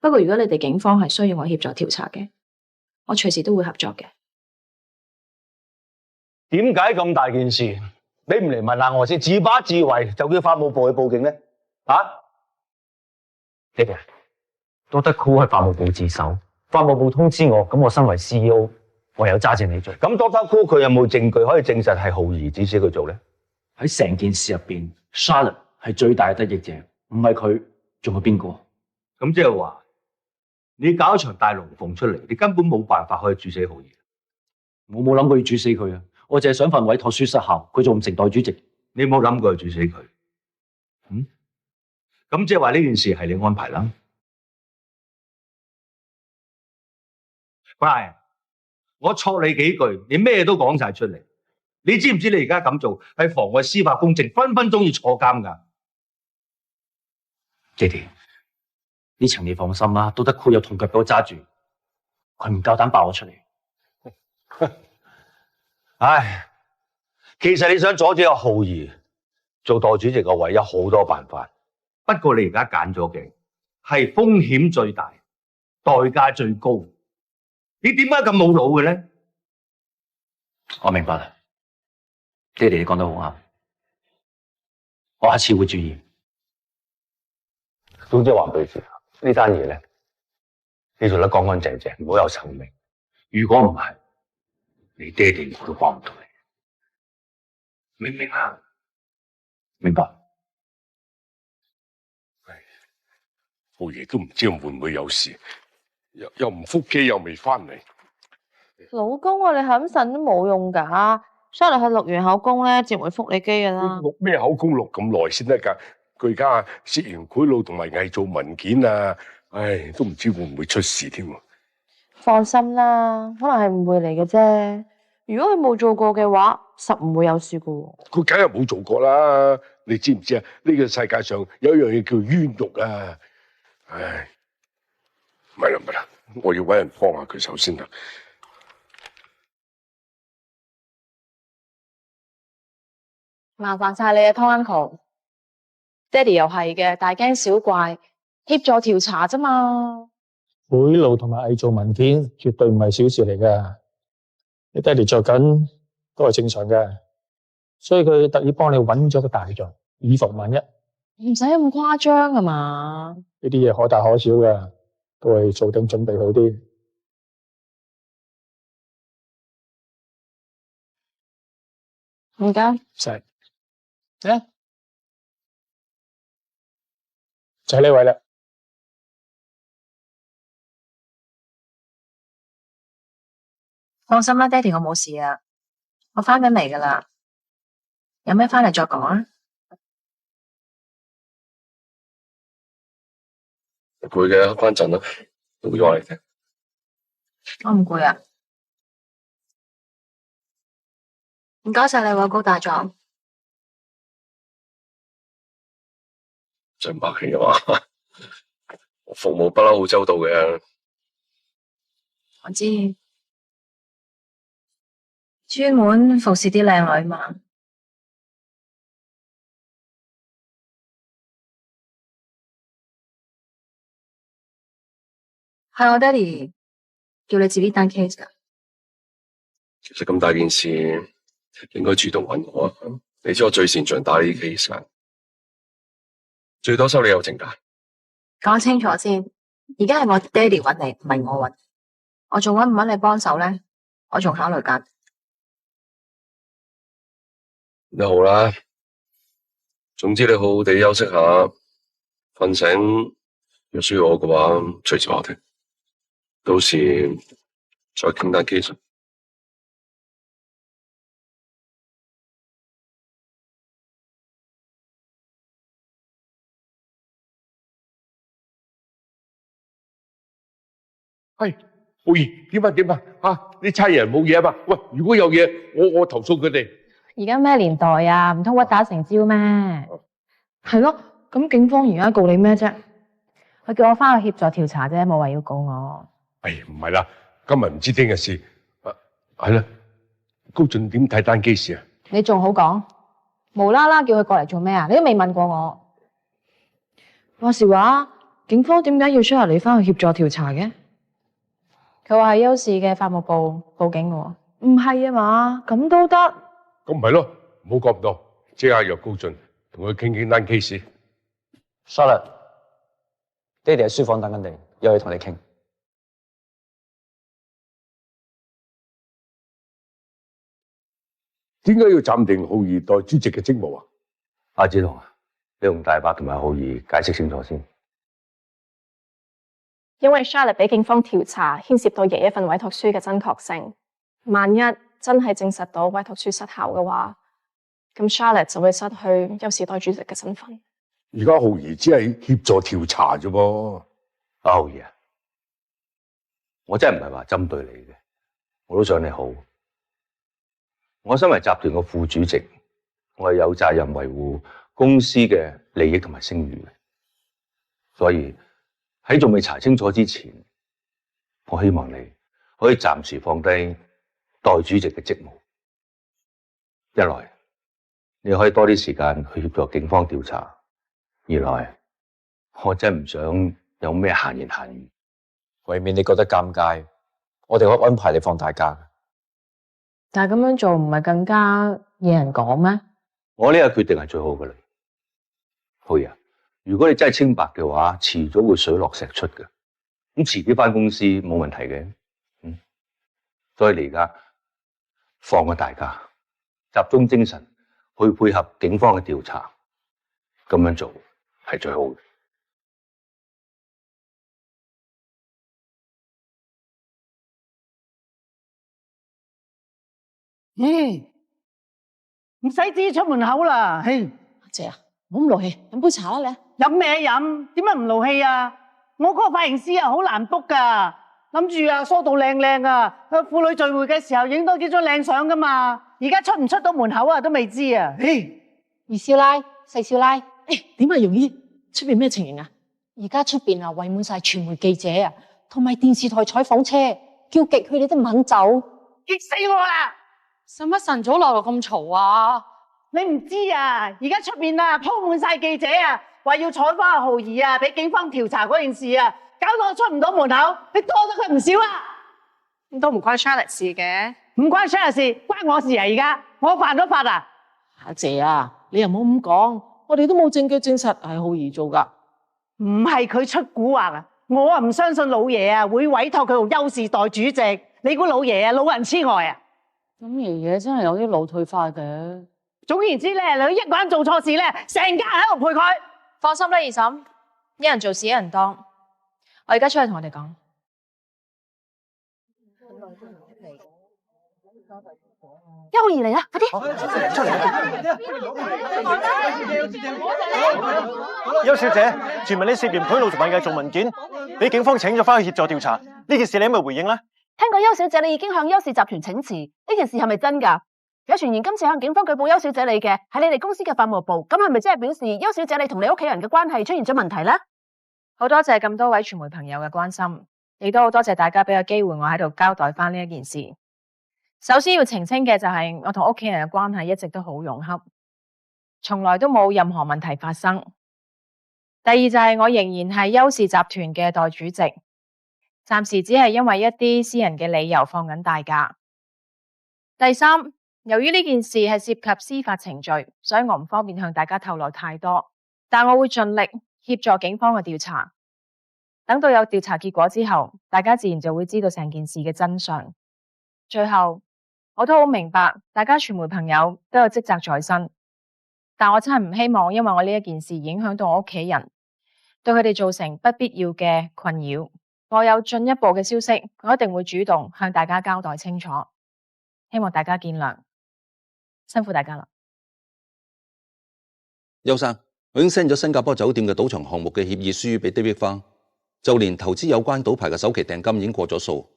不過如果你哋警方係需要我協助調查嘅，我隨時都會合作嘅。點解咁大件事，你唔嚟問下我先，自把自為就叫法務部去報警咧？爹哋，Dr. Koo 喺法務部自首，法務部通知我，咁我身為 CEO，唯有揸正你做。咁 Dr. Koo 佢有冇證據可以證實係浩兒指使佢做咧？喺成件事入邊 ，Charlotte 係最大嘅得益者，唔係佢，仲有邊個？咁即係話，你搞一場大龍鳳出嚟，你根本冇辦法可以煮死浩兒。我冇諗過要煮死佢啊！我淨係想份委託書失效，佢做唔成代主席。你冇諗過要煮死佢？咁即係話呢件事係你安排啦。喂，我錯你幾句，你咩都講晒出嚟。你知唔知你而家咁做係妨礙司法公正，分分鐘要坐監㗎？爹哋，呢層你放心啦，Dr. Koo有痛腳俾我揸住，佢唔夠膽爆我出嚟。唉，其實你想阻止阿浩兒做代主席個位，有好多辦法。不過你而家揀咗嘅係風險最大、代價最高。你點解咁冇腦嘅咧？我明白啦，爹哋你講得好啱，我下次會注意。總之話俾你知，呢單嘢咧，你做得乾乾淨淨，唔好有臭味。如果唔係，你爹哋我都幫唔到你，明唔明啊？明白。浩爺都唔知會唔會有事，又唔復機，又未翻嚟。老公啊，你係咁呻都冇用噶，Charlotte係錄完口供咧，自然會復你機噶啦。錄咩口供錄咁耐先得噶？佢而家涉嫌賄賂同埋偽造文件啊！唉，都唔知會唔會出事添。放心啦，可能係誤會嚟嘅啫。如果佢冇做過嘅話，實唔會有事噶。佢梗係冇做過啦！你知唔知啊？呢個世界上有一樣嘢叫冤獄啊！唉，唔係啦唔係啦，我要搵人幫下佢手先啦。麻煩晒你啊，Tom Uncle。爹哋又係嘅，大驚小怪，協助調查啫嘛。賄賂同埋偽造文件絕對唔係小事嚟㗎。你爹哋着緊都係正常嘅，所以佢特意幫你揾咗個大狀，以防萬一。唔使咁誇張啊嘛。呢啲嘢可大可小㗎，都係做定準備好啲。唔該。係。啊？就係呢位啦。放心啦，爹哋，我冇事啊，我翻緊嚟噶啦，有咩翻嚟再講啊。攰嘅，翻陣啦，都會話你聽。我唔攰啊，唔該晒你喎，高大壯。真客氣啊嘛，我服務不嬲好周到嘅。我知，專門服侍啲靚女嘛。係我爹哋叫你接呢單 case 噶。其實咁大件事，應該主動揾我啊！你知我最擅長打呢啲 case 噶，最多收你友情價。講清楚先，而家係我爹哋揾你，唔係我揾。我仲揾唔揾你幫手咧？我仲考慮緊。你好啦，總之你好好地休息下，瞓醒有需要我嘅話，隨時話我聽，到時再傾單 case。係，浩兒點啊？你差人冇嘢啊嘛？喂，如果有嘢，我投訴佢哋。而家咩年代啊？唔通屈打成招咩？係咯，咁警方而家告你咩啫？佢叫我翻去協助調查啫，冇話要告我。哎，唔係啦，今日唔知聽日事。係啦，高進點睇單 case 啊？你仲好講，無啦啦叫佢過嚟做咩啊？你都未問過我。話時話，警方點解要出你翻去協助調查嘅？佢話係休市嘅法務部報警嘅喎。唔係啊嘛，咁都得。咁唔係咯，唔好講咁多，即刻約高進同佢傾單 case。Charlotte，爹哋喺書房等緊你，有嘢同你傾。點解要暫停浩兒代主席嘅職務啊？阿子彤，你同大伯同埋浩兒解釋清楚先。因為 Charlotte 俾警方調查，牽涉到爺爺份委託書嘅真確性。萬一真係證實到委託書失效嘅話，咁 Charlotte 就會失去休士代主席嘅身份。而家浩兒只係協助調查啫噃。阿浩兒啊，我真係唔係話針對你嘅，我都想你好。我身為集團嘅副主席，我係有責任維護公司嘅利益同埋聲譽嘅，所以喺仲未查清楚之前，我希望你可以暫時放低代主席嘅職務。一來你可以多啲時間去協助警方調查；二來我真係唔想有咩閒言閒語。為免你覺得尷尬，我哋可以安排你放大假。但係咁樣做唔係更加惹人講咩？我呢個決定係最好嘅啦。浩兒啊，如果你真係清白嘅話，遲早會水落石出嘅。咁遲啲返公司冇問題嘅。所以你而家放個大假，集中精神去配合警方嘅調查，咁樣做係最好嘅。唔使自己出門口啦。嘿，阿姐啊，唔好咁勞氣，飲杯茶啦你。飲咩飲？點解唔勞氣啊？我嗰個髮型師啊，好難 book 噶，諗住啊梳到靚靚啊，去婦女聚會嘅時候影多幾張靚相噶嘛。而家出唔出到門口啊，都未知啊。嘿，二少奶、四少奶，點啊，容姨？出邊咩情形啊？而家出邊啊圍滿晒傳媒記者啊，同埋電視台採訪車，叫極佢哋都唔肯走，激死我啦！使乜晨早流流咁嘈啊？你唔知啊，而家出邊啊鋪滿晒記者啊，話要採訪阿浩兒啊，俾警方調查嗰件事啊，搞到我出唔到門口，你多得佢唔少啊！都唔關 Charlotte 事嘅，唔關 Charlotte 事，關我事啊！而家我犯咗法啊！阿姐啊，你又唔好咁講，我哋都冇證據證實係浩兒做噶。唔係佢出蠱惑啊！我啊唔相信老爺啊會委託佢做休士代主席。你估老爺啊老人痴呆啊？咁爺爺真係有啲腦退化嘅。總言之咧，你一個人做錯事咧，成家人喺度陪佢。放心啦，二嬸，一人做事一人當。我而家出去同我哋講。邱兒嚟啦，快啲！出嚟！邱小姐，傳聞你涉嫌賄賂同埋偽造文件，俾警方請咗翻去協助調查。呢件事你有冇回應咧？聽講邱小姐你已經向邱氏集團請辭，呢件事係咪真㗎？有傳言今次向警方舉報邱小姐你嘅係你哋公司嘅法務部，咁係咪真係表示邱小姐你同你屋企人嘅關係出現咗問題呢？好多謝咁多位傳媒朋友嘅關心，亦都好多謝大家俾個機會我喺度交代翻呢一件事。首先要澄清嘅就係我同屋企人嘅關係一直都好融洽，從來都冇任何問題發生。第二就係我仍然係邱氏集團嘅代主席，暫時只係因為一啲私人嘅理由放緊大假。第三，由於呢件事係涉及司法程序，所以我唔方便向大家透露太多，但我會盡力協助警方嘅調查。等到有調查結果之後，大家自然就會知道成件事嘅真相。最後，我都好明白，大家傳媒朋友都有職責在身，但我真係唔希望因為我呢一件事影響到我屋企人，對佢哋造成不必要嘅困擾。我有進一步嘅消息，我一定會主動向大家交代清楚，希望大家見諒，辛苦大家啦。邱生，我已經 send 咗新加坡酒店嘅賭場項目嘅協議書俾 David Fang，就連投資有關賭牌嘅首期訂金已經過咗數，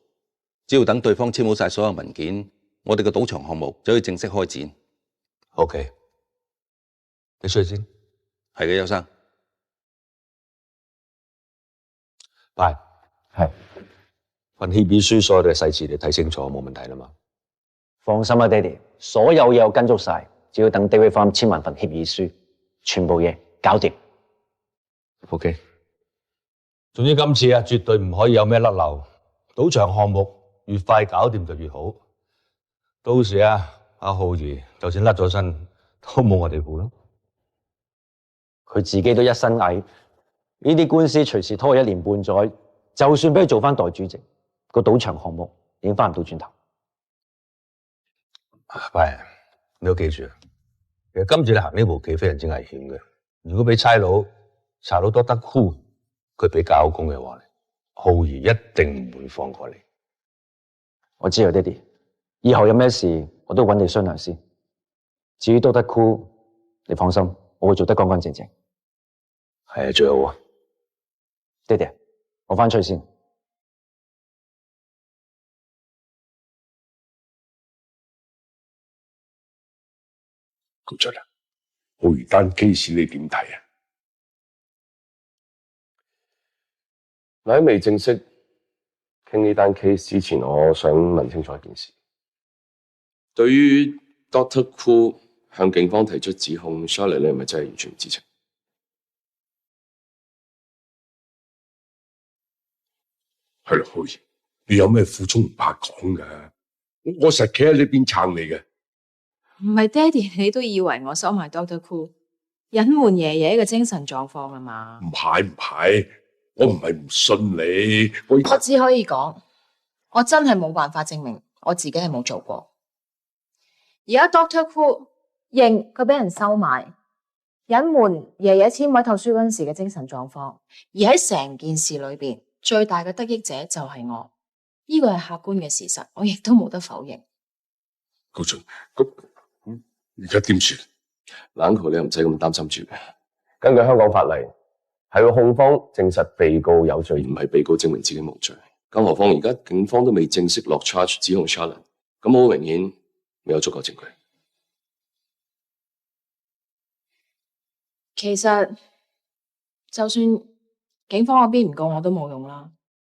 只要等對方簽好晒所有文件，我哋嘅賭場項目就可以正式開展。OK， 你出去先。係嘅，邱生。拜。係份協議書所有嘅細節你睇清楚，冇問題啦嘛？放心啦，爹哋，所有嘢我跟足晒，只要等 David Farm 簽完份協議書，全部嘢搞掂。OK。總之今次啊，絕對唔可以有咩甩漏，賭場項目越快搞掂就越好。到時啊，阿浩兒就算甩咗身，都冇我哋負咯。佢自己都一身蟻，呢啲官司隨時拖1年半載。就算俾佢做翻代主席，個賭場項目已經翻唔到轉頭。喂，你要記住，其實今次你行呢步棋非常之危險嘅。如果俾差佬查到多得酷，佢俾教工嘅話，浩兒一定唔會放過你。我知啊，爹哋，以後有咩事我都揾你商量先。至於多得酷，你放心，我會做得乾乾淨淨。係啊，最好啊，爹哋。我翻出去先。高進啊，浩兒單 case 你點睇啊？喺未正式傾呢單 case 之前，我想問清楚一件事。對於 Dr. Koo 向警方提出指控 ，Charlotte 你係咪真係完全唔知情？係咯，浩兒，你有咩苦衷唔怕講噶？我實企喺呢邊撐你嘅。唔係爹哋，你都以為我收埋 Dr. Koo 隱瞞爺爺嘅精神狀況啊嘛？唔係，我唔係唔信你，我只可以講，我真係冇辦法證明我自己係冇做過。而家 Dr. Koo 認佢俾人收埋，隱瞞爺爺簽委託書嗰陣時嘅精神狀況，而喺成件事裏邊，最大嘅得益者就係我，呢個係客觀嘅事實，我亦都冇得否認。高進，咁而家點算？冷豪，你又唔使咁擔心住嘅。根據香港法例，係要控方證實被告有罪，唔係被告證明自己無罪。更何況而家警方都未正式落 charge 指控 Charlotte， 咁好明顯未有足夠證據。其實就算警方嗰邊唔告我都冇用啦，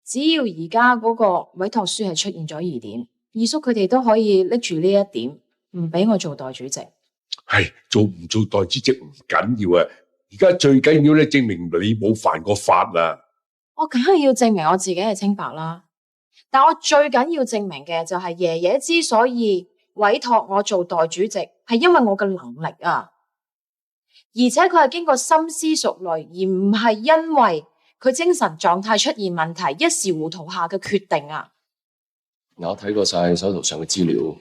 只要而家嗰個委託書係出現咗疑點，二叔佢哋都可以拎住呢一點，唔俾我做代主席。係做唔做代主席唔緊要啊，而家最緊要咧證明你冇犯過法啊！我梗係要證明我自己係清白啦，但我最緊要證明嘅就係爺爺之所以委託我做代主席，係因為我嘅能力啊，而且佢係經過深思熟慮，而唔係因為佢精神狀態出現問題，一時糊塗下嘅決定啊！我睇過晒手頭上嘅資料，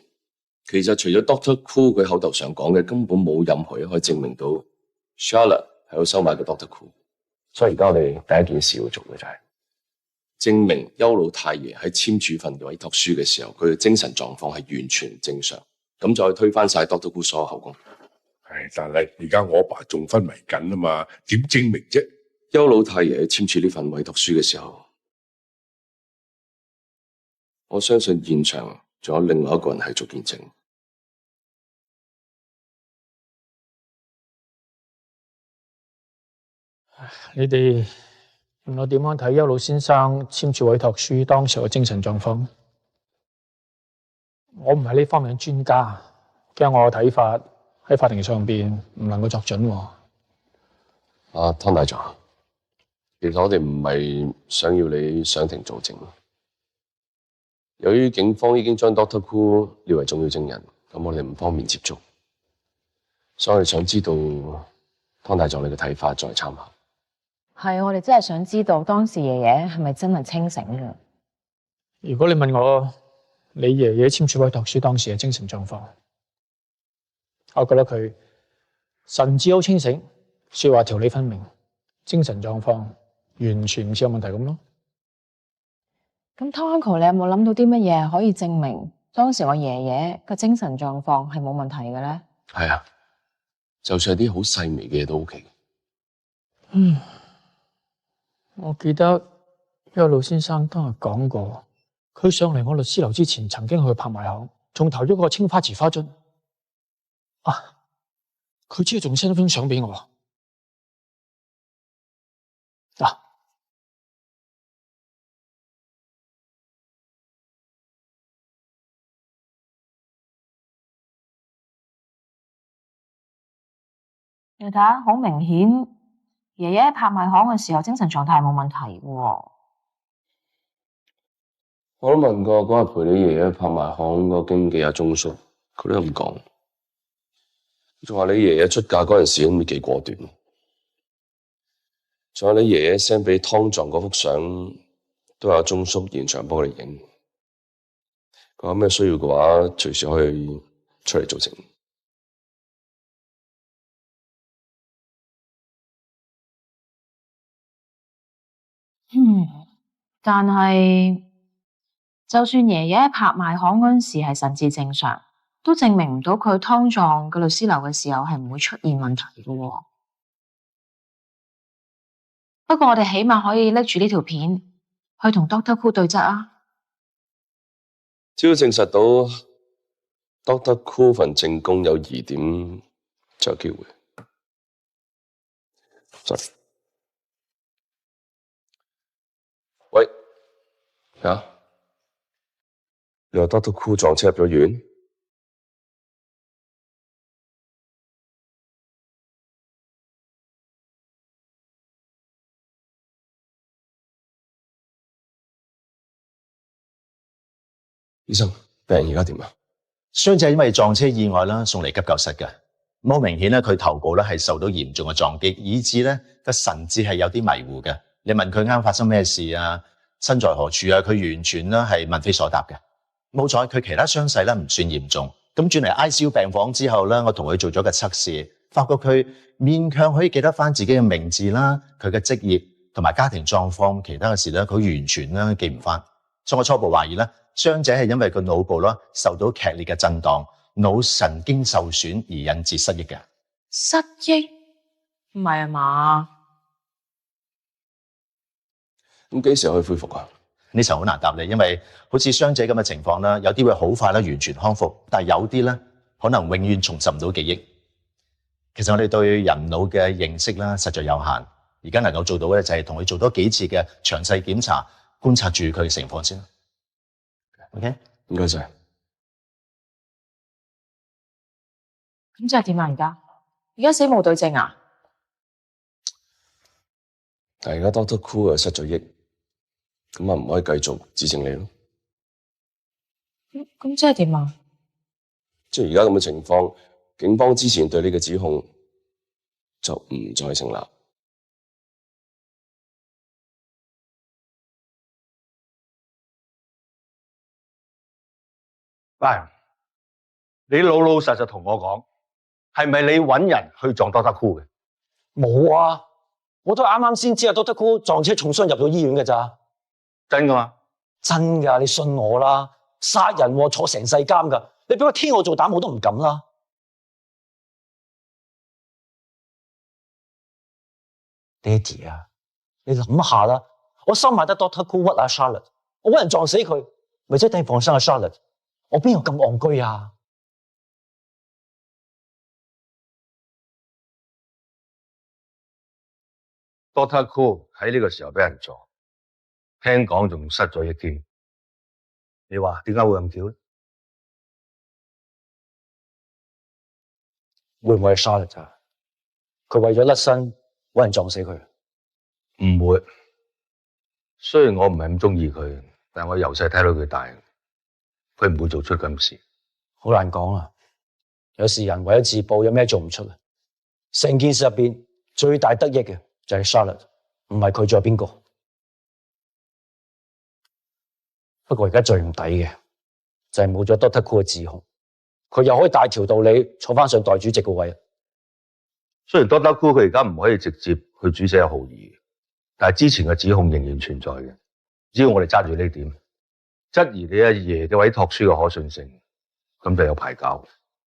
其實除咗 Dr. Koo 佢口頭上講嘅，根本冇任何嘢可以證明到 Charlotte 係有收買過 Dr. Koo。所以而家我哋第一件事要做嘅就係證明邱老太爺喺簽署份委託書嘅時候，佢嘅精神狀況係完全正常，咁再推翻晒 Dr. Koo 所有口供。係，但係而家我阿爸仲昏迷緊啊嘛，點證明啫？邱老太爺喺簽署呢份委託書嘅時候，我相信現場仲有另外一個人係做見證。你哋問我點樣睇邱老先生簽署委託書當時嘅精神狀況？我唔係呢方面嘅專家，驚我嘅睇法喺法庭上邊唔能夠作準。湯大狀，其實我哋唔係想要你上庭作證。由於警方已經將 Dr. Koo 列為重要證人，咁我哋唔方便接觸，所以我哋想知道湯大狀你嘅睇法作為參考。係，我哋真係想知道當時爺爺係咪真係清醒嘅？如果你問我你爺爺簽署委託書當時嘅精神狀況，我覺得佢神志好清醒，說話條理分明，精神狀況完全唔似有問題咁咯。咁湯 uncle，你有冇諗到啲乜嘢可以證明當時我爺爺嘅精神狀況係冇問題嘅咧？係啊，就算係啲好細微嘅嘢都 OK。我記得邱老先生當日講過，佢上嚟我律師樓之前，曾經去拍賣行，仲投咗個青花瓷花樽。啊，佢之後仲 send 咗張相俾我。嗱，你睇下，好明顯，爺爺喺拍賣行嘅時候精神狀態係冇問題嘅。我都問過嗰日陪你爺爺拍賣行個經紀阿鐘叔，佢都咁講，仲話你爺爺出嫁嗰陣時都幾果斷，仲有你爺爺 send 俾湯撞嗰幅相，都有鐘叔現場幫佢哋影。佢有咩需要嘅話，隨時可以出嚟做證。但係就算爺爺喺拍賣行嗰陣時係神志正常，都證明唔到佢湯撞個律師樓嘅時候係唔會出現問題嘅喎。不過我哋起碼可以拎住呢條片去同 Dr. Koo 對質啊。只要證實到 Dr. Koo 份證供有疑點，就有機會。Sorry。喂，啊？你話 Dr. Koo 撞車入咗院？醫生，病人而家點啊？傷者因為撞車意外啦，送嚟急救室嘅。好明顯咧，佢頭部咧係受到嚴重嘅撞擊，以致咧個神志係有啲迷糊嘅。你問佢啱發生咩事啊？身在何處啊？佢完全咧係問非所答嘅。冇彩，佢其他傷勢咧唔算嚴重。咁轉嚟 ICU 病房之後咧，我同佢做咗個測試，發覺佢勉強可以記得翻自己嘅名字啦、佢嘅職業同埋家庭狀況，其他嘅事咧佢完全咧記唔翻。所以我初步懷疑咧，傷者係因為個腦部啦受到劇烈嘅震盪，腦神經受損而引致失憶嘅。失憶？唔係啊嘛？咁幾時可以恢復啊？呢層好難答你，因為好似傷者咁嘅情況啦，有啲會好快啦完全康復，但係有啲咧可能永遠重拾唔到記憶。其實我哋對人腦嘅認識啦實在有限，而家能夠做到嘅就係同佢做多幾次嘅詳細檢查，觀察住佢嘅情況先。OK， 唔該晒。咁即係點啊？而家死無對證啊？但係而家 Dr. Koo 又失咗憶，咁啊唔可以繼續指證你咯。咁即係點啊？即係而家咁嘅情況，警方之前對你嘅指控就唔再成立。喂，你老老實實同我講，係咪你揾人去撞 Dr. Koo 嘅？冇啊，我都啱啱先知啊 Dr. Koo 撞車重傷入咗醫院嘅咋。真噶嘛？真噶，你信我啦，殺人喎，坐成世監噶，你俾個天我做膽我都唔敢啦。爹哋啊，你諗下啦，我收買得 Dr. Koo 屈阿 Charlotte， 我揾人撞死佢，咪即係替放生阿 Charlotte， 我邊有咁戇居啊？Dr. Koo 喺呢個時候俾人撞，聽講仲失咗憶添。你話點解會咁巧咧？會唔會係 Charlotte 啊？佢為咗甩身揾人撞死佢？唔會。雖然我唔係咁中意佢，但我由細睇到佢大，佢唔會做出咁事。好難講啊！有時人為咗自保，有咩做唔出啊？成件事入邊最大得益嘅就係 Charlotte， 唔係佢仲有邊個？不過而家最唔抵嘅就係冇咗 Doctor Cool 嘅指控，佢又可以大條道理坐翻上代主席個位。雖然 Doctor Cool 佢而家唔可以直接去主寫浩兒，但係之前嘅指控仍然存在嘅。只要我哋揸住呢點，質疑你阿爺嘅委託書嘅可信性，咁就有排搞。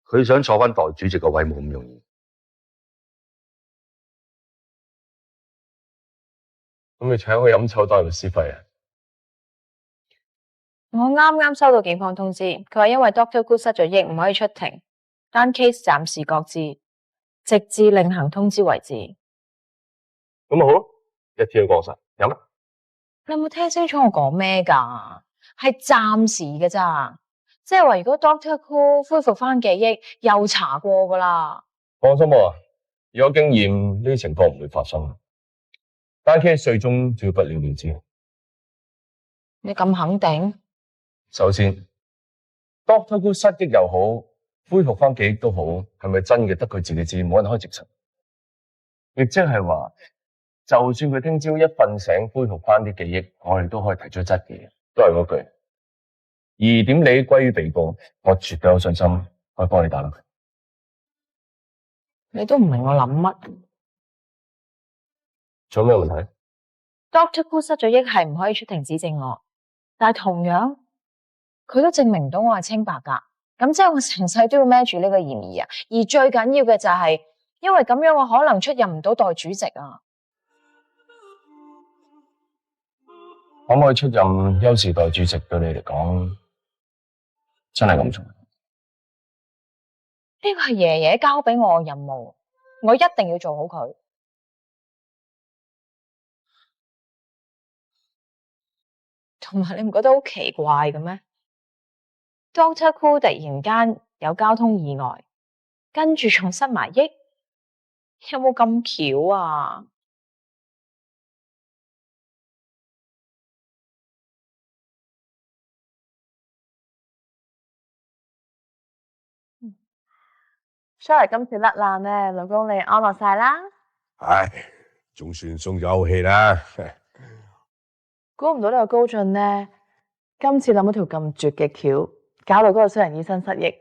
佢想坐翻代主席個位冇咁容易。咁你請我飲酒當律師費啊？我啱啱收到警方通知，佢話因為 Doctor Good 失咗憶，唔可以出庭，單 case 暫時擱置，直至另行通知為止。咁好，一天過實，飲啊！你有冇聽清楚我講咩㗎？係暫時嘅咋，即係話如果 Doctor Cool 恢復翻記憶，又查過㗎啦。放心啊，有經驗呢啲情況唔會發生。單 case 最終就要不了了之。你咁肯定？首先 ，Doctor Cool 失憶又好，恢復翻記憶都好，係咪真嘅？得佢自己知，冇人可以證實。亦即係話，就算佢聽朝一瞓醒恢復翻啲記憶，我哋都可以提出質疑。都係嗰句，疑點你歸於被告，我絕對有信心可以幫你打落佢。你都唔明我諗乜？仲有咩問題 ？Doctor Cool 失咗憶係唔可以出庭指證我，但係同樣佢都證明唔到我係清白㗎。咁即係我成世都要孭住呢個嫌疑啊！而最緊要嘅就係，因為咁樣我可能出任唔到代主席啊！可唔可以出任優視代主席對你嚟講真係咁重要？呢個係爺爺交俾我嘅任務，我一定要做好佢。同埋你唔覺得好奇怪嘅咩？Doctor Cool 突然間有交通意外，跟住仲失埋憶，有冇咁巧啊？Charlotte 今次甩爛咧，老公你安樂晒啦。唉，總算鬆咗口氣啦。估唔到呢個高進咧，今次諗到條咁絕嘅橋，搞到嗰個衰人醫生失憶。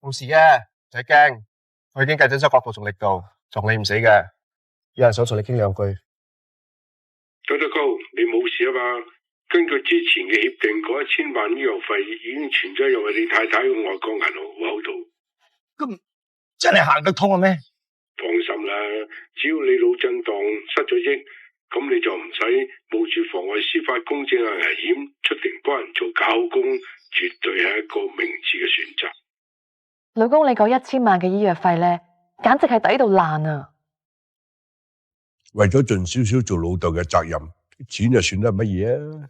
冇事嘅，唔使驚。我已經計準咗角度同力度，撞你唔死嘅。有人想同你傾兩句。Doctor Cool，你冇事啊嘛？根據之前嘅協定，嗰1000萬醫藥費已經存咗入去你太太嘅外國銀行戶口度。咁真係行得通嘅咩？放心啦，只要你腦震盪失咗憶，咁你就唔使冒住妨礙司法公正嘅危險出庭幫人做假口供，絕對係一個明智嘅選擇。老公，你嗰1000萬嘅醫藥費咧，簡直係抵到爛啊！為咗盡少少做老豆嘅責任，錢就算得乜嘢啊？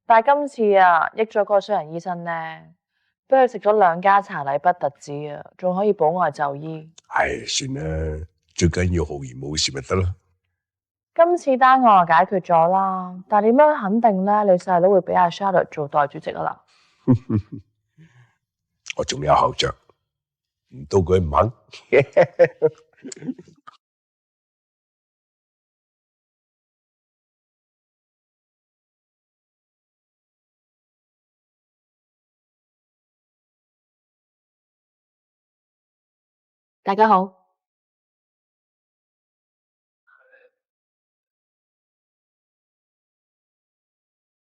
但係今次啊，益咗嗰個衰人醫生咧，俾佢食咗2家茶禮不特止啊，仲可以保外就醫。唉，算啦，最緊要浩然冇事咪得咯。今次單案就解決咗啦，但係點樣肯定咧？你細佬會俾阿 Charlotte 做代主席啊啦？我仲有後着，唔到佢唔肯。大家好。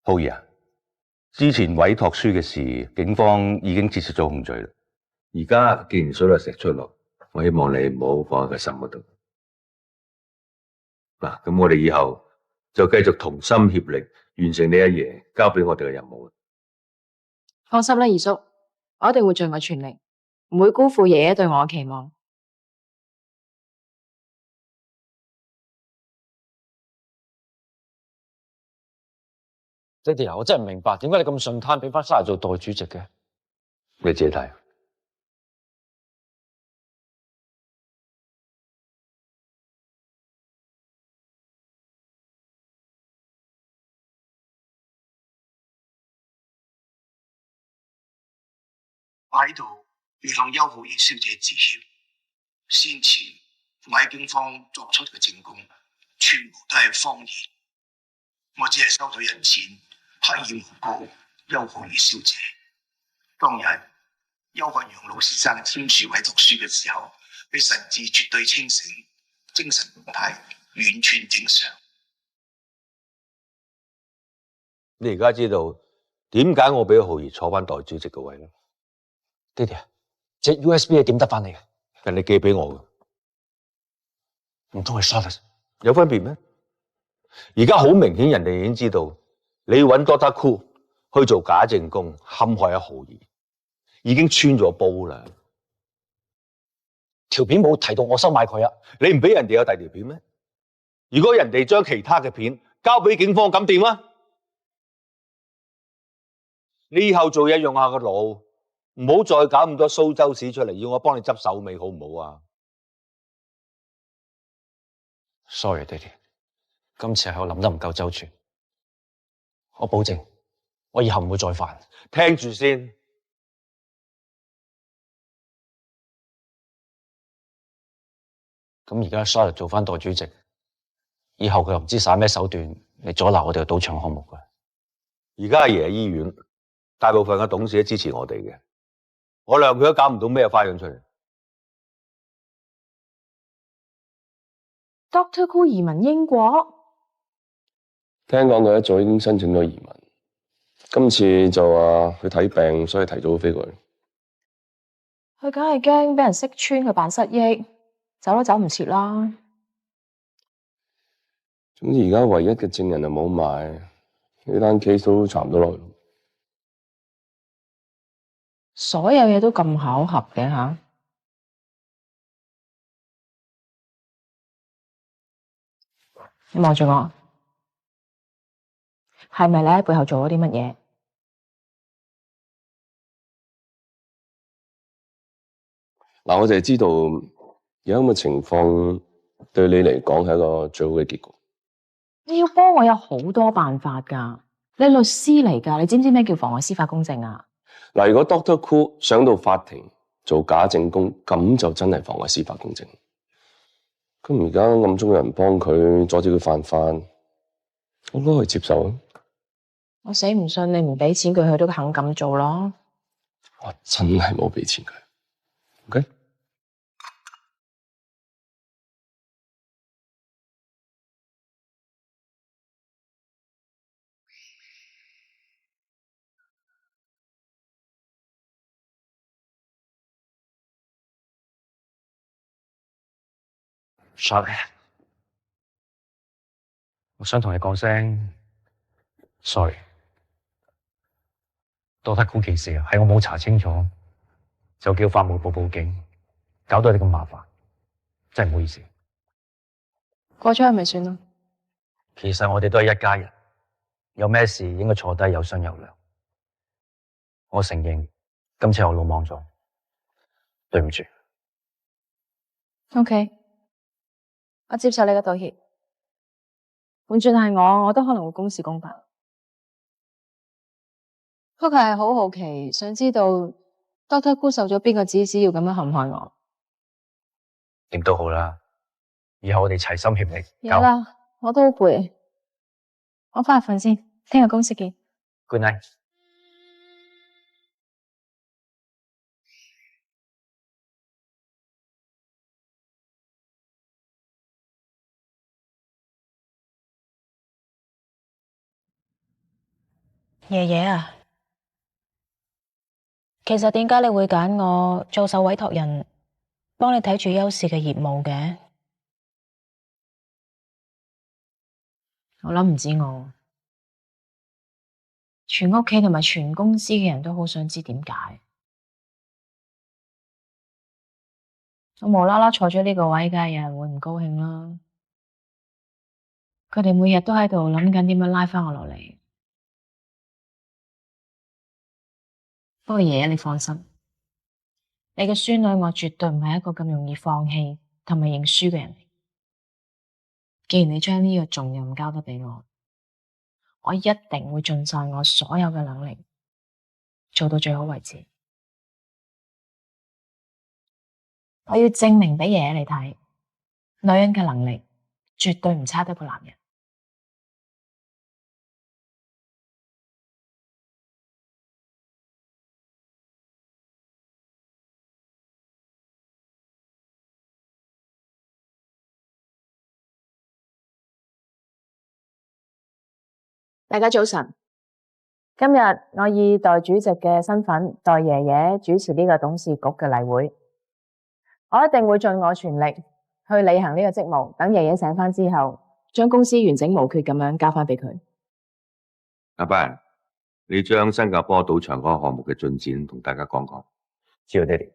浩兒啊，之前委託書嘅事，警方已經撤銷咗控罪啦。而家既然水落石出咯，我希望你唔好放喺個心嗰度。嗱，咁我哋以後就繼續同心協力，完成你阿爺交俾我哋嘅任務。放心啦，二叔，我一定會盡我全力，唔會辜負爺爺對我嘅期望。爹哋啊，我真係唔明白，點解你咁順攤俾翻Sarah做代主席嘅？你自己睇。我喺度要向邱浩然小姐致歉。先前我喺警方作出嘅證供，全部都係謊言。我只係收到人錢，刻意誣告邱浩然小姐。當日邱漢陽老先生簽署委託書嘅時候，佢神志絕對清醒，精神狀態完全正常。你而家知道點解我俾浩然坐翻代主席嘅位啦？爹哋啊，隻 USB 係點得翻嚟嘅？人哋寄俾我嘅，唔通係 Charlotte？有分別咩？而家好明顯，人哋已經知道你揾 Dr. Cool 去做假證供，陷害阿浩然，已經穿咗煲啦。條片冇提到我收買佢啊！你唔俾人哋有第二條片咩？如果人哋將其他嘅片交俾警方，咁點啊？你以後做嘢用下個腦，唔好再搞咁多蘇州屎出嚟，要我幫你執手尾，好唔好啊 ？Sorry， 爹哋，今次係我諗得唔夠周全。我保證，我以後唔會再犯。聽住先。咁而家 Charlotte 做翻代主席，以後佢又唔知耍咩手段嚟阻撓我哋嘅賭場項目嘅。而家阿爺喺醫院，大部分嘅董事都支持我哋嘅，我諒佢都搞唔到咩花樣出嚟。Dr. Cool 移民英國，聽講佢一早已經申請咗移民，今次就話去睇病，所以提早飛過嚟。佢梗係驚俾人識穿佢扮失憶，走都走唔切啦。總之而家唯一嘅證人就冇埋，呢單 case 都查唔到落去。所有嘢都咁巧合嘅吓。你望住我，係咪你喺背後做咗啲乜嘢？嗱，我就係知道有咁嘅情況，對你嚟講係一個最好嘅結果。你要幫我有好多辦法㗎。你律師嚟㗎，你知唔知咩叫妨礙司法公正啊？嗱，如果 Dr. Cool 上到法庭做假證供，咁就真係妨礙司法公正。咁而家暗中有人幫佢阻止佢犯法，我都可以接受啊！我死唔信你唔俾錢佢，佢都肯咁做咯。我真係冇俾錢佢。OK？ Charlotte， 我想同你講聲 sorry。Dr. Cool件事啊，係我冇查清楚，就叫法務部報警，搞到你咁麻煩，真係唔好意思。過咗去咪算咯。其實我哋都係一家人，有咩事應該坐低有商有量。我承認今次我魯莽咗，對唔住。OK， 我接受你嘅道歉。換轉係我都可能會公事公辦。不過係好好奇，想知道 Dr. Cool 受咗邊個指使要咁樣陷害我？點都好啦，以後我哋齊心協力。有啦，我都好攰，我返去瞓先，聽日公司見。Good night。爺爺啊，其實點解你會揀我做手委託人，幫你睇住優視嘅業務嘅？我諗唔止我，全屋企同埋全公司嘅人都好想知點解。我無啦啦坐咗呢個位，梗係有人會唔高興啦。佢哋每日都喺度諗緊點樣拉返我落嚟。不過爺爺你放心，你嘅孫女我絕對唔係一個咁容易放棄同埋認輸嘅人。既然你將呢個重任交得俾我，我一定會盡晒我所有嘅能力，做到最好為止。我要證明俾爺爺你睇，女人嘅能力絕對唔差得過男人。大家早晨。今日我以代主席嘅身份代爺爺主持呢個董事局嘅例會，我一定會盡我全力去履行呢個職務。等爺爺醒返之後，將公司完整無缺咁樣交返俾佢。阿伯，你將新加坡賭場嗰個項目嘅進展同大家講講。知道爹哋。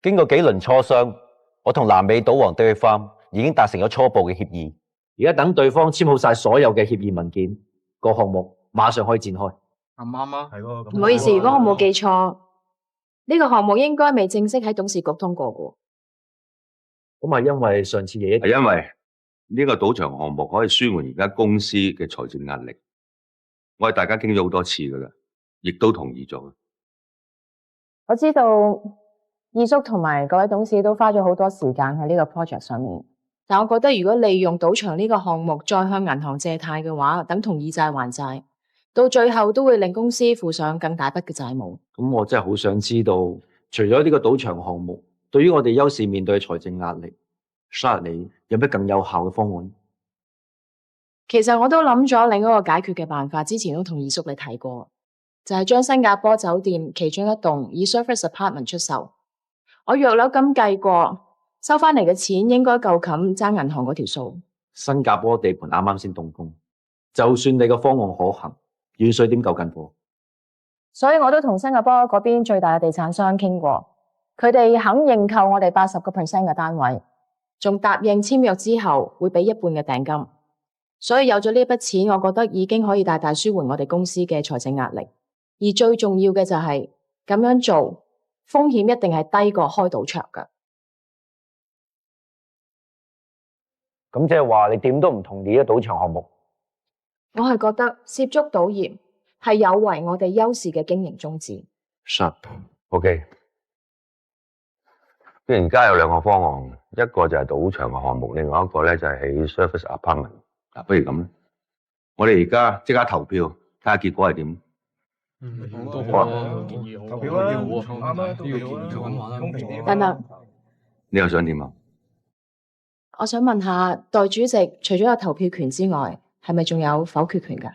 經過幾輪磋商，我同南美賭王 Dairy Farm 已經達成咗初步嘅協議，而家等對方簽好晒所有嘅協議文件，個項目馬上可以展開。啱啊，係喎。唔好意思，如果我冇記錯，呢個項目應該未正式喺董事局通過嘅。咁係因為上次爺爺係因為呢個賭場項目可以舒緩而家公司嘅財政壓力，我哋大家傾咗好多次噶啦，亦都同意咗。我知道二叔同埋各位董事都花咗好多時間喺呢個 project 上面，但我覺得如果利用賭場呢個項目再向銀行借貸嘅話，等同以債還債，到最後都會令公司負上更大筆嘅債務。咁我真係好想知道，除咗呢個賭場項目，對於我哋優視面對嘅財政壓力，Charlotte你有咩更有效嘅方案？其實我都諗咗另一個解決嘅辦法，之前都同二叔你提過，就係將新加坡酒店其中一棟以 surface apartment 出售。我約略咁計過，收翻嚟嘅錢應該夠冚爭銀行嗰條數。新加坡地盤啱啱先動工，就算你個方案可行，遠水點救近火？所以我都同新加坡嗰邊最大嘅地產商傾過，佢哋肯認購我哋80% 嘅單位，仲答應簽約之後會俾一半嘅訂金。所以有咗呢筆錢，我覺得已經可以大大舒緩我哋公司嘅財政壓力。而最重要嘅就係咁樣做，風險一定係低過開賭場㗎。咁即係話你點都唔同意呢個賭場項目？我係覺得涉足賭業係有違我哋優視嘅經營宗旨。OK。既然而家有兩個方案，一個就係賭場嘅項目，另外一個咧就係喺 surface apartment。嗱，不如咁啦，我哋而家即刻投票，睇下結果係點。好啊，建議好，投票啦，啱啊，都要建議咁玩啦，公平啲。等等，你又想點啊？我想問下代主席，除咗有投票權之外，係咪仲有否決權㗎？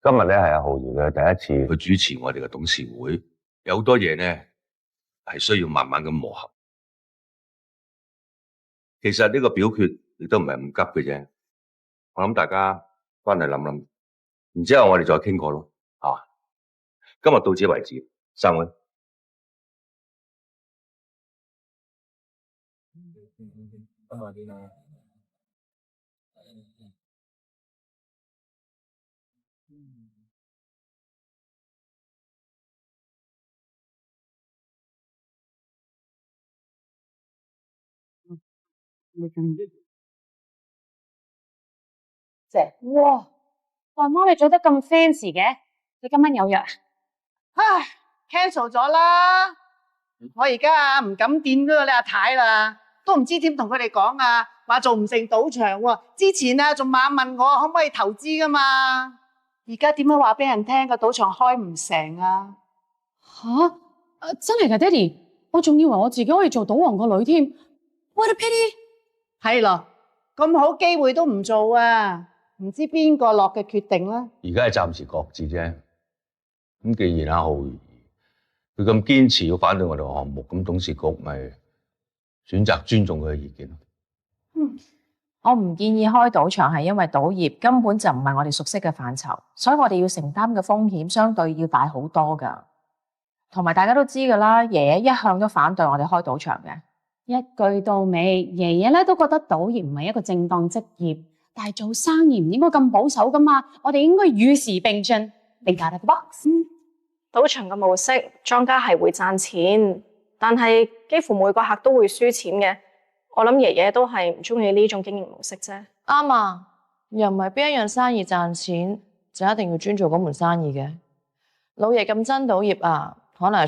今日咧係阿浩然嘅第一次去主持我哋嘅董事會，有好多嘢咧係需要慢慢咁磨合。其實呢個表決亦都唔係咁急嘅啫，我諗大家翻嚟諗諗，然之後我哋再傾過咯，係嘛？今日到此為止，散會。姐，哇，大媽你做得咁 fancy 嘅，你今晚有約啊？唉 ，cancel 咗啦！我而家唔敢掂嗰個你阿太啦，都唔知點同佢哋講啊，話做唔成賭場喎。之前啊，仲猛問我可唔可以投資噶嘛，而家點樣話俾人聽個賭場開唔成啊？吓？真係㗎，爹哋，我仲以為我自己可以做賭王個女添。What a pity！係咯，咁好機會都唔做啊！唔知邊個落嘅決定啦。而家係暫時擱置啫。咁既然阿浩兒佢咁堅持要反對我哋個項目，咁董事局咪選擇尊重佢嘅意見咯。我唔建議開賭場係因為賭業根本就唔係我哋熟悉嘅範疇，所以我哋要承擔嘅風險相對要大好多噶。同埋大家都知噶啦，爺爺一向都反對我哋開賭場嘅。一句到尾，爺爺咧都覺得賭業唔係一個正當職業，但係做生意唔應該咁保守噶嘛，我哋應該與時並進，think out of the box。賭場嘅模式，莊家係會賺錢，但係幾乎每個客都會輸錢嘅。我諗爺爺都係唔中意呢種經營模式啫。啱啊，又唔係邊一樣生意賺錢就一定要專做嗰門生意嘅。老爺咁憎賭業啊，可能係